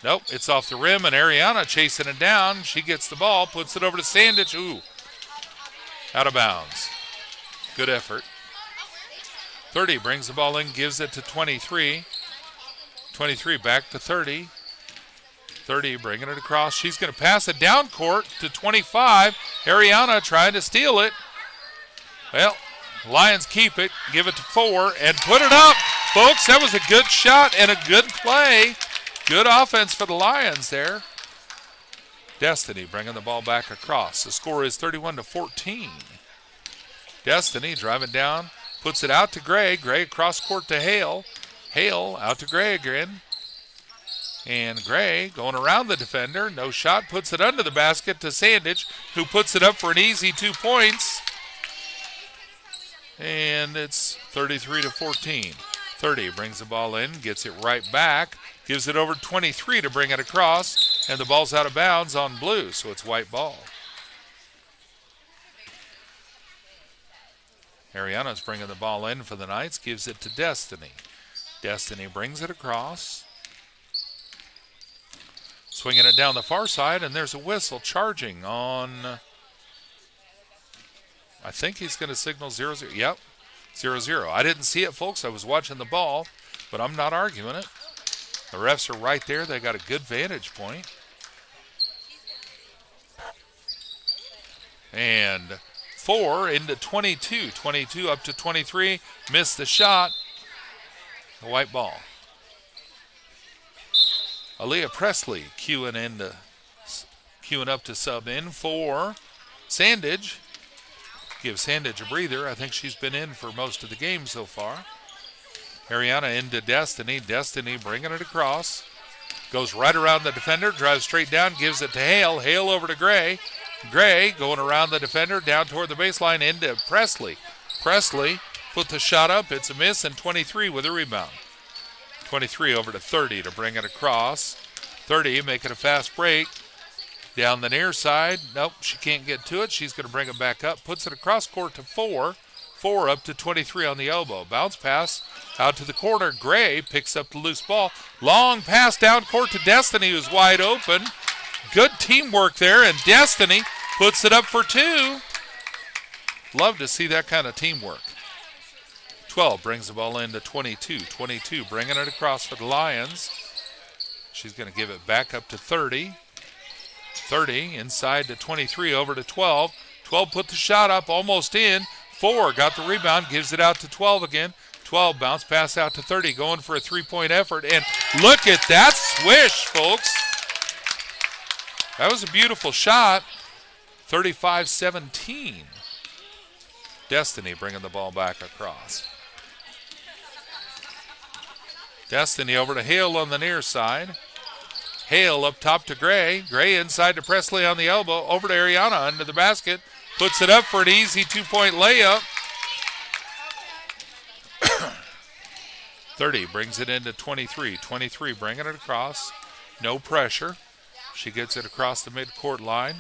Speaker 2: Nope, it's off the rim, and Ariana chasing it down. She gets the ball, puts it over to Sandich. Ooh, out of bounds. Good effort. 30 brings the ball in, gives it to 23. 23 back to 30. 30 bringing it across. She's going to pass it down court to 25. Ariana trying to steal it. Well, Lions keep it, give it to 4, and put it up. Folks, that was a good shot and a good play. Good offense for the Lions there. Destiny bringing the ball back across. The score is 31-14. Destiny driving down, puts it out to Gray. Gray across court to Hale. Hale out to Gray again. And Gray going around the defender. No shot. Puts it under the basket to Sandich, who puts it up for an easy 2 points. And it's 33-14. 30 brings the ball in, gets it right back, gives it over 23 to bring it across, and the ball's out of bounds on blue, so it's white ball. Ariana's bringing the ball in for the Knights, gives it to Destiny. Destiny brings it across. Swinging it down the far side, and there's a whistle charging on, I think he's going to signal 0-0. Yep, 0-0. I didn't see it, folks. I was watching the ball, but I'm not arguing it. The refs are right there. They got a good vantage point. And 4 into 22. 22 up to 23. Missed the shot. The white ball. Aaliyah Presley queuing up to sub in for Sandage. Give Sandage a breather. I think she's been in for most of the game so far. Ariana into Destiny. Destiny bringing it across. Goes right around the defender. Drives straight down. Gives it to Hale. Hale over to Gray. Gray going around the defender. Down toward the baseline into Presley. Presley put the shot up. It's a miss. And 23 with a rebound. 23 over to 30 to bring it across. 30 making a fast break. Down the near side. Nope, she can't get to it. She's going to bring it back up. Puts it across court to 4. 4 up to 23 on the elbow. Bounce pass out to the corner. Gray picks up the loose ball. Long pass down court to Destiny, who's wide open. Good teamwork there, and Destiny puts it up for 2. Love to see that kind of teamwork. 12 brings the ball into 22. 22 bringing it across for the Lions. She's going to give it back up to 30. 30 inside to 23 over to 12. 12 put the shot up, almost in. 4 got the rebound, gives it out to 12 again. 12 bounce pass out to 30, going for a 3-point effort. And look at that swish, folks. That was a beautiful shot. 35-17. Destiny bringing the ball back across. Destiny over to Hale on the near side. Hale up top to Gray. Gray inside to Presley on the elbow. Over to Ariana under the basket. Puts it up for an easy 2-point layup. 30 brings it into 23. 23 bringing it across. No pressure. She gets it across the midcourt line.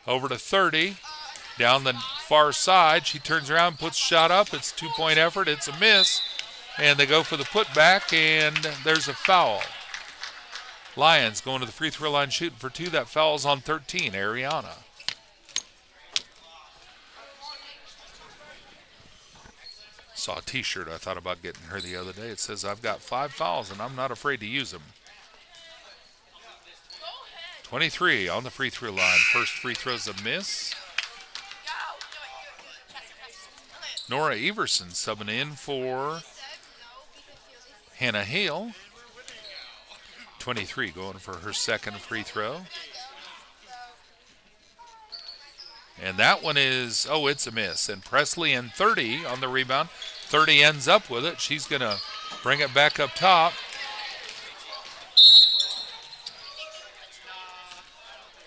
Speaker 2: Over to 30. Down the far side. She turns around, puts a shot up. It's a 2-point effort. It's a miss. And they go for the putback, and there's a foul. Lions going to the free throw line shooting for 2. That foul's on 13, Ariana. Saw a t-shirt I thought about getting her the other day. It says, I've got 5 fouls and I'm not afraid to use them. 23 on the free throw line. First free throw's a miss. Nora Everson subbing in for Hannah Hale. 23 going for her second free throw. And that one is, it's a miss. And Presley and 30 on the rebound. 30 ends up with it. She's going to bring it back up top.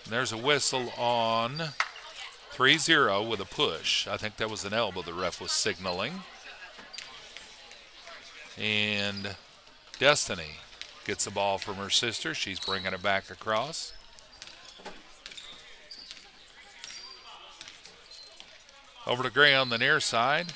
Speaker 2: And there's a whistle on 3-0 with a push. I think that was an elbow the ref was signaling. And Destiny gets the ball from her sister. She's bringing it back across. Over to Gray on the near side.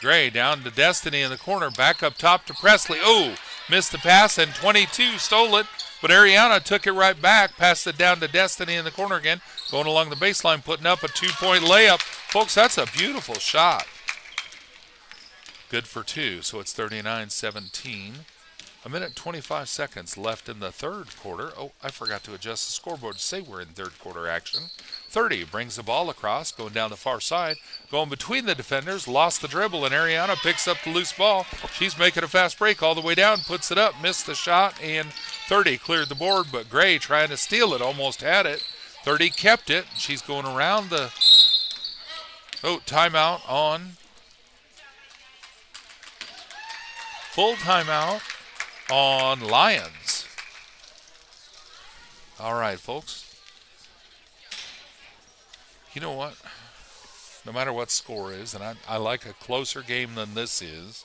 Speaker 2: Gray down to Destiny in the corner. Back up top to Presley. Oh, missed the pass, and 22 stole it. But Ariana took it right back, passed it down to Destiny in the corner again. Going along the baseline, putting up a 2-point layup. Folks, that's a beautiful shot. Good for 2, so it's 39-17. A minute 25 seconds left in the third quarter. Oh, I forgot to adjust the scoreboard to say we're in third quarter action. 30 brings the ball across, going down the far side, going between the defenders, lost the dribble, and Ariana picks up the loose ball. She's making a fast break all the way down, puts it up, missed the shot, and 30 cleared the board, but Gray trying to steal it, almost had it. 30 kept it. She's going around the timeout on. Full timeout on Lions. All right, folks. You know what? No matter what score is, and I like a closer game than this is,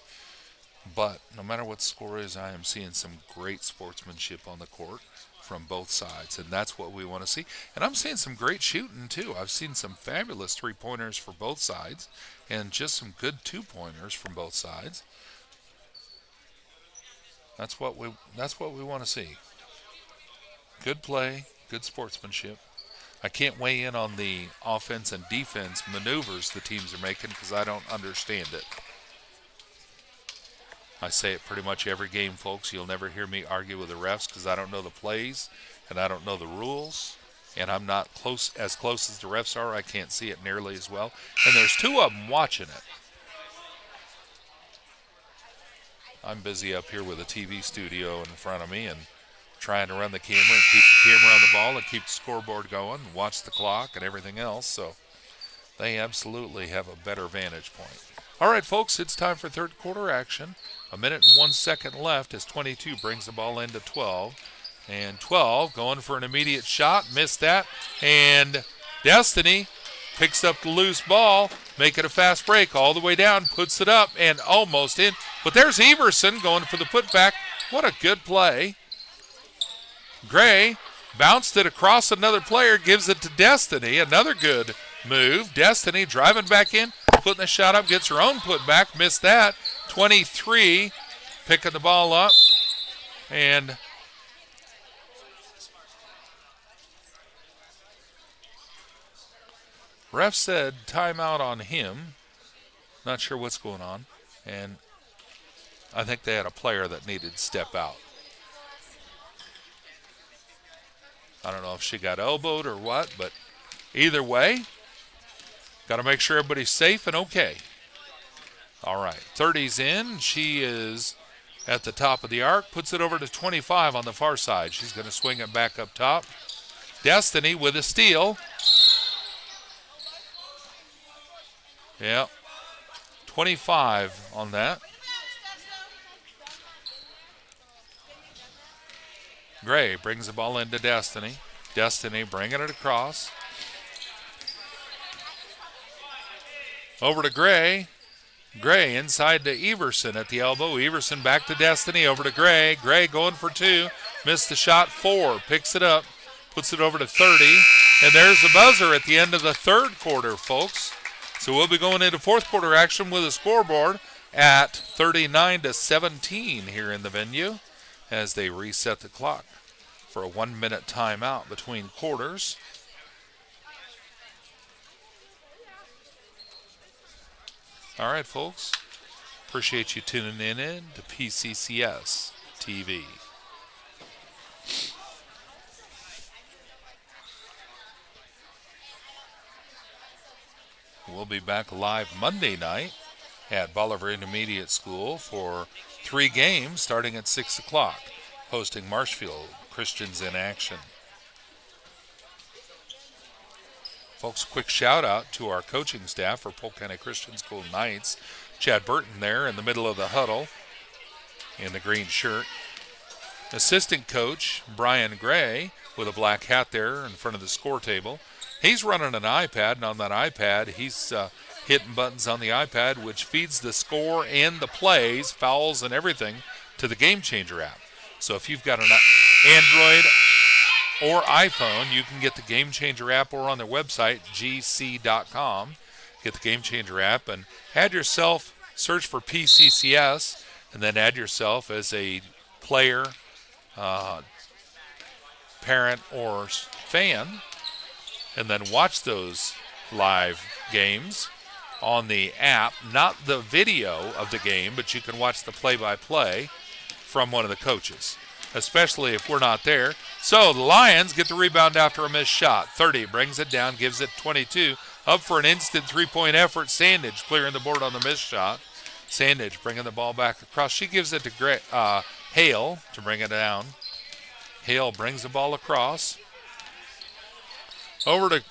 Speaker 2: but no matter what score is, I am seeing some great sportsmanship on the court from both sides, and that's what we want to see. And I'm seeing some great shooting, too. I've seen some fabulous three-pointers for both sides and just some good two-pointers from both sides. That's what we want to see. Good play, good sportsmanship. I can't weigh in on the offense and defense maneuvers the teams are making because I don't understand it. I say it pretty much every game, folks. You'll never hear me argue with the refs because I don't know the plays and I don't know the rules. And I'm not as close as the refs are. I can't see it nearly as well. And there's two of them watching it. I'm busy up here with a TV studio in front of me and trying to run the camera and keep the camera on the ball and keep the scoreboard going and watch the clock and everything else. So they absolutely have a better vantage point. All right, folks, it's time for third quarter action. A minute and 1 second left as 22 brings the ball into 12. And 12 going for an immediate shot. Missed that. And Destiny picks up the loose ball, making a fast break all the way down, puts it up and almost in. But there's Everson going for the putback. What a good play. Gray bounced it across another player, gives it to Destiny. Another good move. Destiny driving back in, putting the shot up, gets her own putback. Missed that. 23 picking the ball up. And ref said timeout on him. Not sure what's going on. And I think they had a player that needed to step out. I don't know if she got elbowed or what, but either way, got to make sure everybody's safe and okay. All right, 30's in. She is at the top of the arc, puts it over to 25 on the far side. She's going to swing it back up top. Destiny with a steal. Yeah, 25 on that. Gray brings the ball into Destiny. Destiny bringing it across. Over to Gray. Gray inside to Everson at the elbow. Everson back to Destiny. Over to Gray. Gray going for 2. Missed the shot. 4. Picks it up. Puts it over to 30. And there's the buzzer at the end of the third quarter, folks. So we'll be going into fourth quarter action with a scoreboard at 39-17 here in the venue as they reset the clock for a 1 minute timeout between quarters. All right, folks. Appreciate you tuning in to PCCS TV. We'll be back live Monday night at Bolivar Intermediate School for 3 games starting at 6 o'clock, hosting Marshfield Christians in Action. Folks, quick shout out to our coaching staff for Polk County Christian School Knights. Chad Burton there in the middle of the huddle in the green shirt. Assistant coach Brian Gray with a black hat there in front of the score table. He's running an iPad, and on that iPad, he's hitting buttons on the iPad, which feeds the score and the plays, fouls, and everything to the Game Changer app. So if you've got an Android or iPhone, you can get the Game Changer app or on their website, gc.com. Get the Game Changer app and add yourself, search for Pccs, and then add yourself as a player, parent, or fan, and then watch those live games on the app, not the video of the game, but you can watch the play-by-play from one of the coaches, especially if we're not there. So the Lions get the rebound after a missed shot. 30 brings it down, gives it 22. Up for an instant three-point effort. Sandage clearing the board on the missed shot. Sandage bringing the ball back across. She gives it to Hale to bring it down. Hale brings the ball across. Over to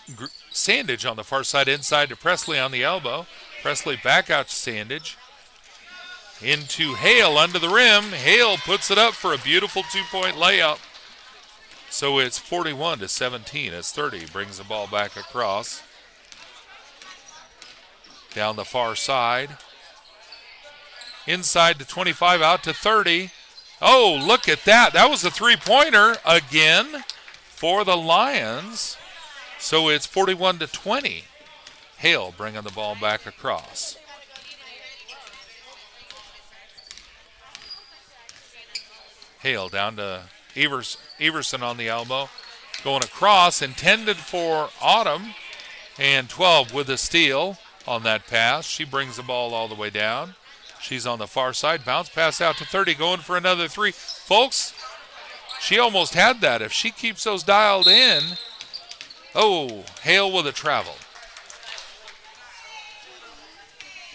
Speaker 2: Sandage on the far side, inside to Presley on the elbow. Presley back out to Sandage. Into Hale under the rim. Hale puts it up for a beautiful two-point layup. So it's 41-17 as 30 brings the ball back across. Down the far side. Inside to 25, out to 30. Oh, look at that. That was a three-pointer again for the Lions. So it's 41-20. Hale bringing the ball back across. Hale down to Everson on the elbow. Going across, intended for Autumn. And 12 with a steal on that pass. She brings the ball all the way down. She's on the far side. Bounce pass out to 30, going for another three. Folks, she almost had that. If she keeps those dialed in. Oh, Hale with a travel.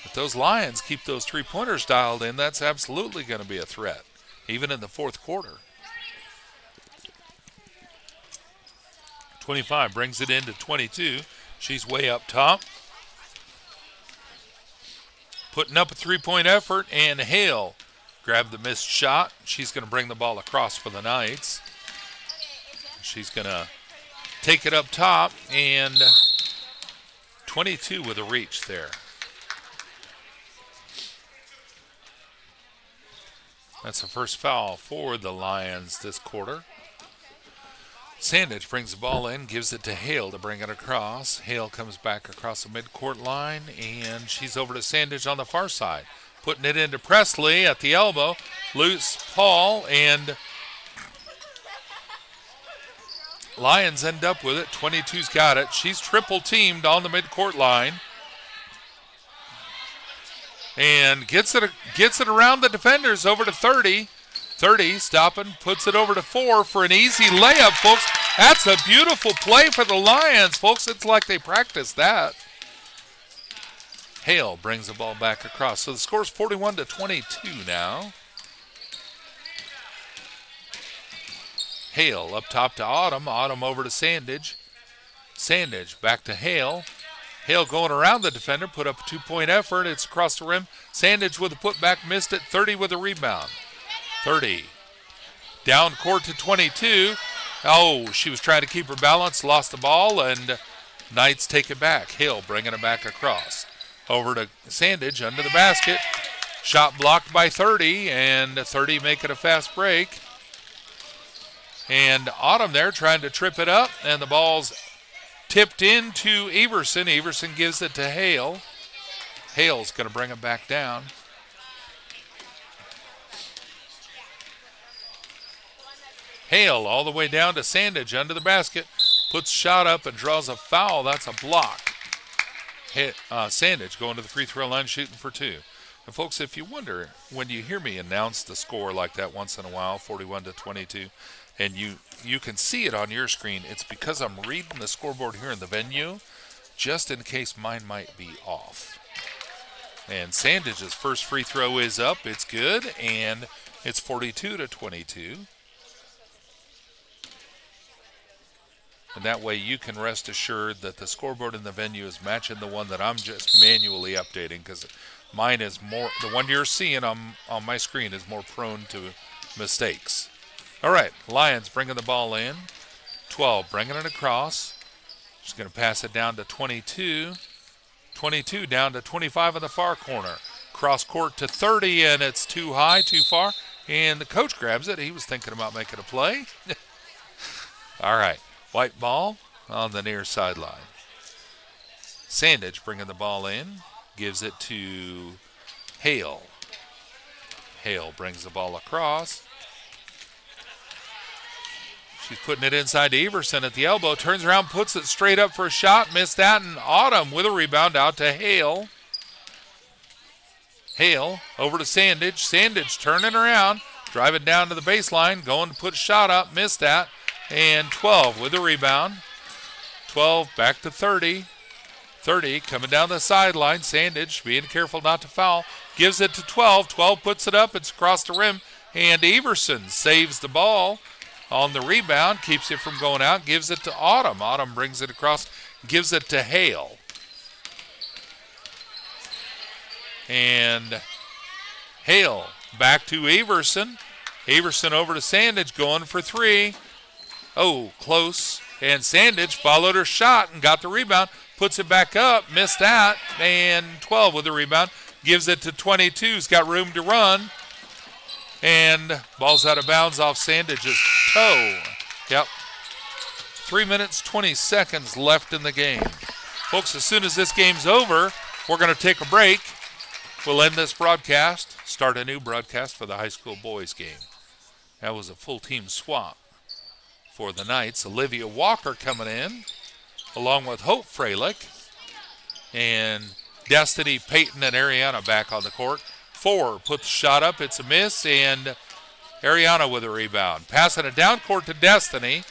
Speaker 2: If those Lions keep those three-pointers dialed in, that's absolutely going to be a threat, even in the fourth quarter. 25 brings it into 22. She's way up top. Putting up a three-point effort, and Hale grabbed the missed shot. She's going to bring the ball across for the Knights. She's going to take it up top, and 22 with a reach there. That's the first foul for the Lions this quarter. Sandage brings the ball in, gives it to Hale to bring it across. Hale comes back across the midcourt line, and she's over to Sandage on the far side. Putting it into Presley at the elbow. Loose Paul, and Lions end up with it. 22's got it. She's triple teamed on the midcourt line. And gets it around the defenders over to 30. 30 stopping, puts it over to 4 for an easy layup, folks. That's a beautiful play for the Lions, folks. It's like they practiced that. Hale brings the ball back across. So the score's 41-22 now. Hale up top to Autumn. Autumn over to Sandage. Sandage back to Hale. Hale going around the defender, put up a two-point effort. It's across the rim. Sandage with a putback, missed it. 30 with a rebound. 30. Down court to 22. Oh, she was trying to keep her balance, lost the ball, and Knights take it back. Hale bringing it back across. Over to Sandage under the basket. Shot blocked by 30, and 30 making a fast break. And Autumn there trying to trip it up, and the ball's tipped into Everson. Everson gives it to Hale. Hale's going to bring it back down. Hale all the way down to Sandage under the basket. Puts shot up and draws a foul. That's a block. Sandage going to the free throw line shooting for 2. And folks, if you wonder, when you hear me announce the score like that once in a while, 41-22, and you can see it on your screen, it's because I'm reading the scoreboard here in the venue, just in case mine might be off. And Sandage's first free throw is up. It's good, and it's 42-22. And that way you can rest assured that the scoreboard in the venue is matching the one that I'm just manually updating, because mine is more, the one you're seeing on my screen is more prone to mistakes. All right, Lions bringing the ball in. 12 bringing it across. She's going to pass it down to 22. 22 down to 25 in the far corner. Cross court to 30, and it's too high, too far. And the coach grabs it. He was thinking about making a play. All right, white ball on the near sideline. Sandage bringing the ball in. Gives it to Hale. Hale brings the ball across. She's putting it inside to Everson at the elbow. Turns around, puts it straight up for a shot. Missed that, and Autumn with a rebound out to Hale. Hale over to Sandage. Sandage turning around, driving down to the baseline, going to put a shot up. Missed that, and 12 with a rebound. 12 back to 30. 30 coming down the sideline. Sandage being careful not to foul. Gives it to 12. 12 puts it up. It's across the rim, and Everson saves the ball on the rebound, keeps it from going out, gives it to Autumn. Autumn brings it across, gives it to Hale. And Hale back to Everson. Everson over to Sandage, going for three. Oh, close. And Sandage followed her shot and got the rebound, puts it back up, missed that, and 12 with the rebound. Gives it to 22, who's got room to run. And ball's out of bounds off Sandage's toe. Yep. 3 minutes, 20 seconds left in the game. Folks, as soon as this game's over, we're going to take a break. We'll end this broadcast, start a new broadcast for the high school boys game. That was a full team swap for the Knights. Olivia Walker coming in, along with Hope Freilich. And Destiny Payton and Ariana back on the court. 4 puts the shot up, it's a miss, and Ariana with a rebound. Passing it down court to Destiny,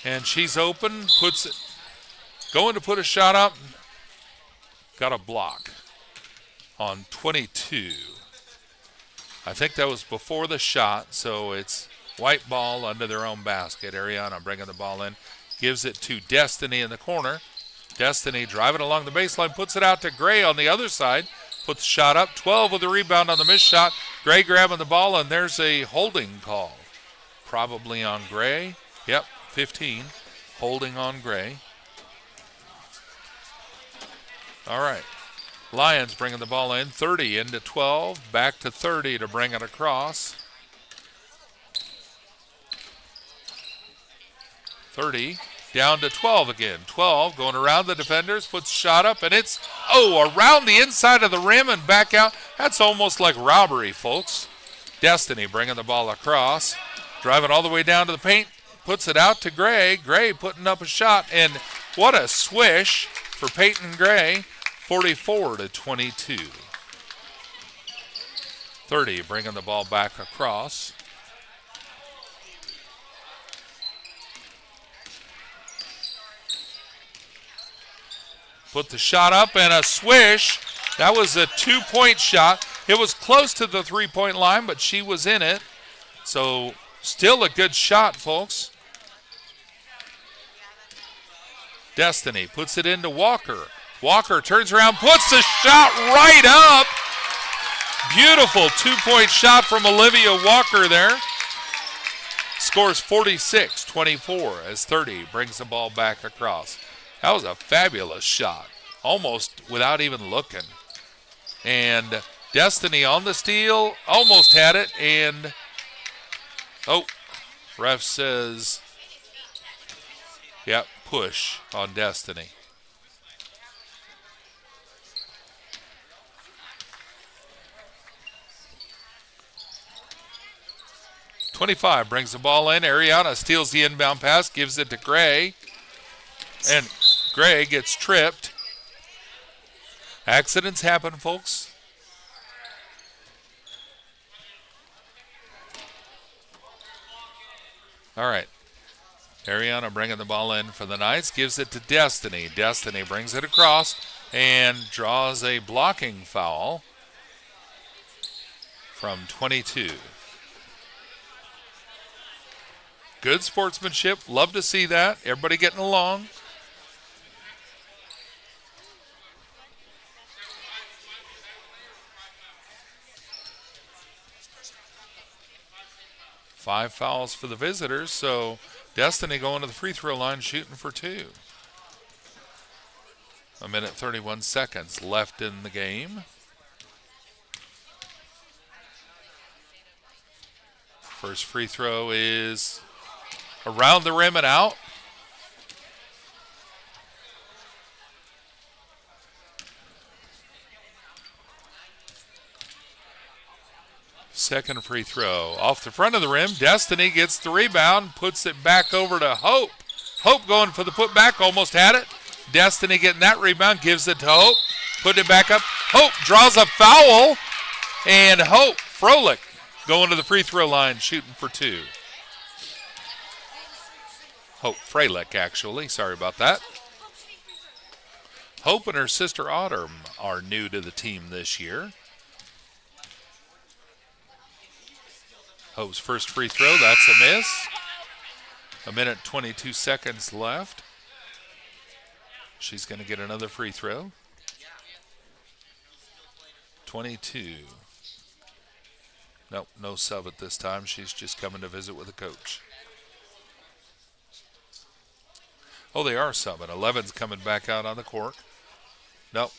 Speaker 2: and she's open, puts it, going to put a shot up, got a block on 22. I think that was before the shot, so it's white ball under their own basket. Ariana bringing the ball in, gives it to Destiny in the corner. Destiny driving along the baseline, puts it out to Gray on the other side. Puts the shot up, 12 with a rebound on the missed shot. Gray grabbing the ball, and there's a holding call. Probably on Gray. Yep, 15. Holding on Gray. All right. Lions bringing the ball in. 30 into 12. Back to 30 to bring it across. 30. Down to 12 again. 12 going around the defenders, puts a shot up, and it's, around the inside of the rim and back out. That's almost like robbery, folks. Destiny bringing the ball across, driving all the way down to the paint, puts it out to Gray. Gray putting up a shot, and what a swish for Peyton Gray, 44 to 22. 30 bringing the ball back across. Put the shot up and a swish. That was a 2-point shot. It was close to the 3-point line, but she was in it. So still a good shot, folks. Destiny puts it into Walker. Walker turns around, puts the shot right up. Beautiful 2-point shot from Olivia Walker there. Scores 46-24 as 30 brings the ball back across. That was a fabulous shot, almost without even looking. And Destiny on the steal, almost had it, and, ref says, push on Destiny. .25 brings the ball in. Ariana steals the inbound pass, gives it to Gray. And Gray gets tripped. Accidents happen, folks. All right. Ariana bringing the ball in for the Knights. Gives it to Destiny. Destiny brings it across and draws a blocking foul from 22. Good sportsmanship. Love to see that. Everybody getting along. Five fouls for the visitors, so Destiny going to the free throw line shooting for 2. 1:31 left in the game. First free throw is around the rim and out. Second free throw off the front of the rim. Destiny gets the rebound, puts it back over to Hope. Hope going for the putback, almost had it. Destiny getting that rebound, gives it to Hope, putting it back up. Hope draws a foul, and Hope Froelich going to the free throw line, shooting for 2. Hope Froelich, actually. Sorry about that. Hope and her sister Autumn are new to the team this year. Hope's first free throw, that's a miss. 1:22 left. She's going to get another free throw. 22. Nope, no sub at this time. She's just coming to visit with a coach. Oh, they are subbing. 11's coming back out on the court. Nope.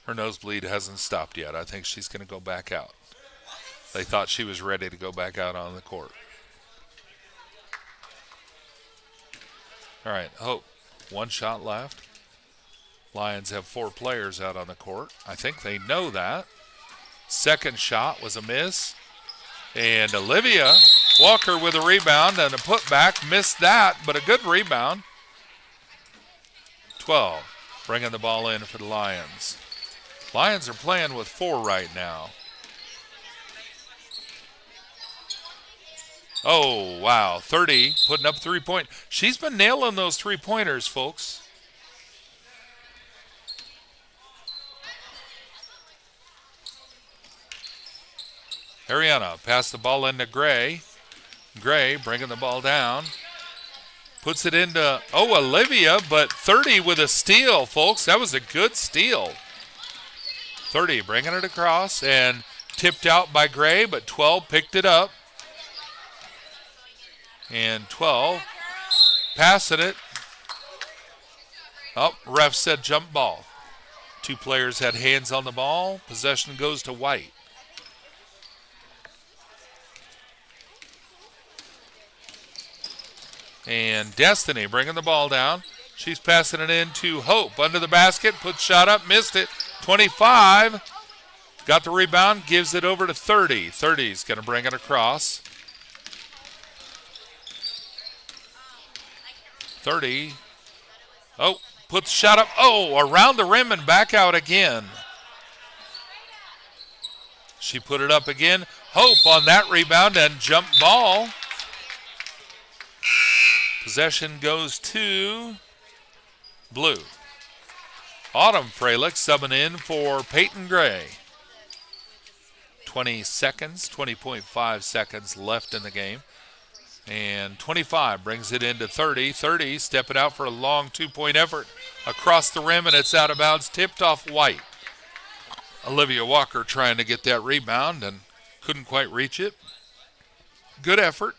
Speaker 2: Her nosebleed hasn't stopped yet. I think she's going to go back out. They thought she was ready to go back out on the court. All right, Hope. 1 shot left. Lions have 4 players out on the court. I think they know that. Second shot was a miss. And Olivia Walker with a rebound and a putback. Missed that, but a good rebound. 12, bringing the ball in for the Lions. Lions are playing with 4 right now. Oh, wow. 30, putting up 3-point. She's been nailing those 3-pointers, folks. Ariana passed the ball into Gray. Gray bringing the ball down. Puts it into, Olivia, but 30 with a steal, folks. That was a good steal. 30 bringing it across and tipped out by Gray, but 12 picked it up. And 12 passing it. Oh, ref said jump ball. 2 players had hands on the ball. Possession goes to White. And Destiny bringing the ball down. She's passing it in to Hope. Under the basket, puts shot up, missed it. 25. Got the rebound, gives it over to 30. 30's going to bring it across. 30. Oh, put the shot up. Oh, around the rim and back out again. She put it up again. Hope on that rebound and jump ball. Possession goes to Blue. Autumn Froelich subbing in for Peyton Gray. 20.5 seconds left in the game. And 25 brings it into 30. 30 stepping out for a long 2-point effort across the rim, and it's out of bounds, tipped off White. Olivia Walker trying to get that rebound and couldn't quite reach it. Good effort.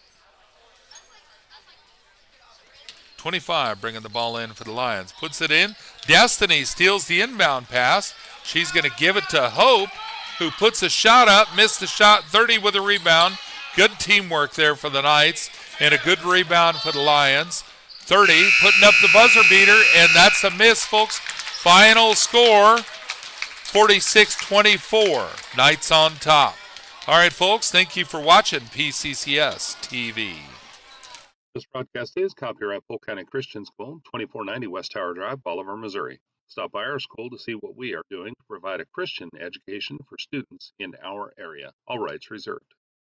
Speaker 2: 25 bringing the ball in for the Lions. Puts it in. Destiny steals the inbound pass. She's going to give it to Hope, who puts a shot up, missed the shot. 30 with a rebound. Good teamwork there for the Knights, and a good rebound for the Lions. 30 putting up the buzzer beater, and that's a miss, folks. Final score, 46-24. Knights on top. All right, folks, thank you for watching PCCS TV.
Speaker 1: This broadcast is copyright Polk County Christian School, 2490 West Tower Drive, Bolivar, Missouri. Stop by our school to see what we are doing to provide a Christian education for students in our area. All rights reserved.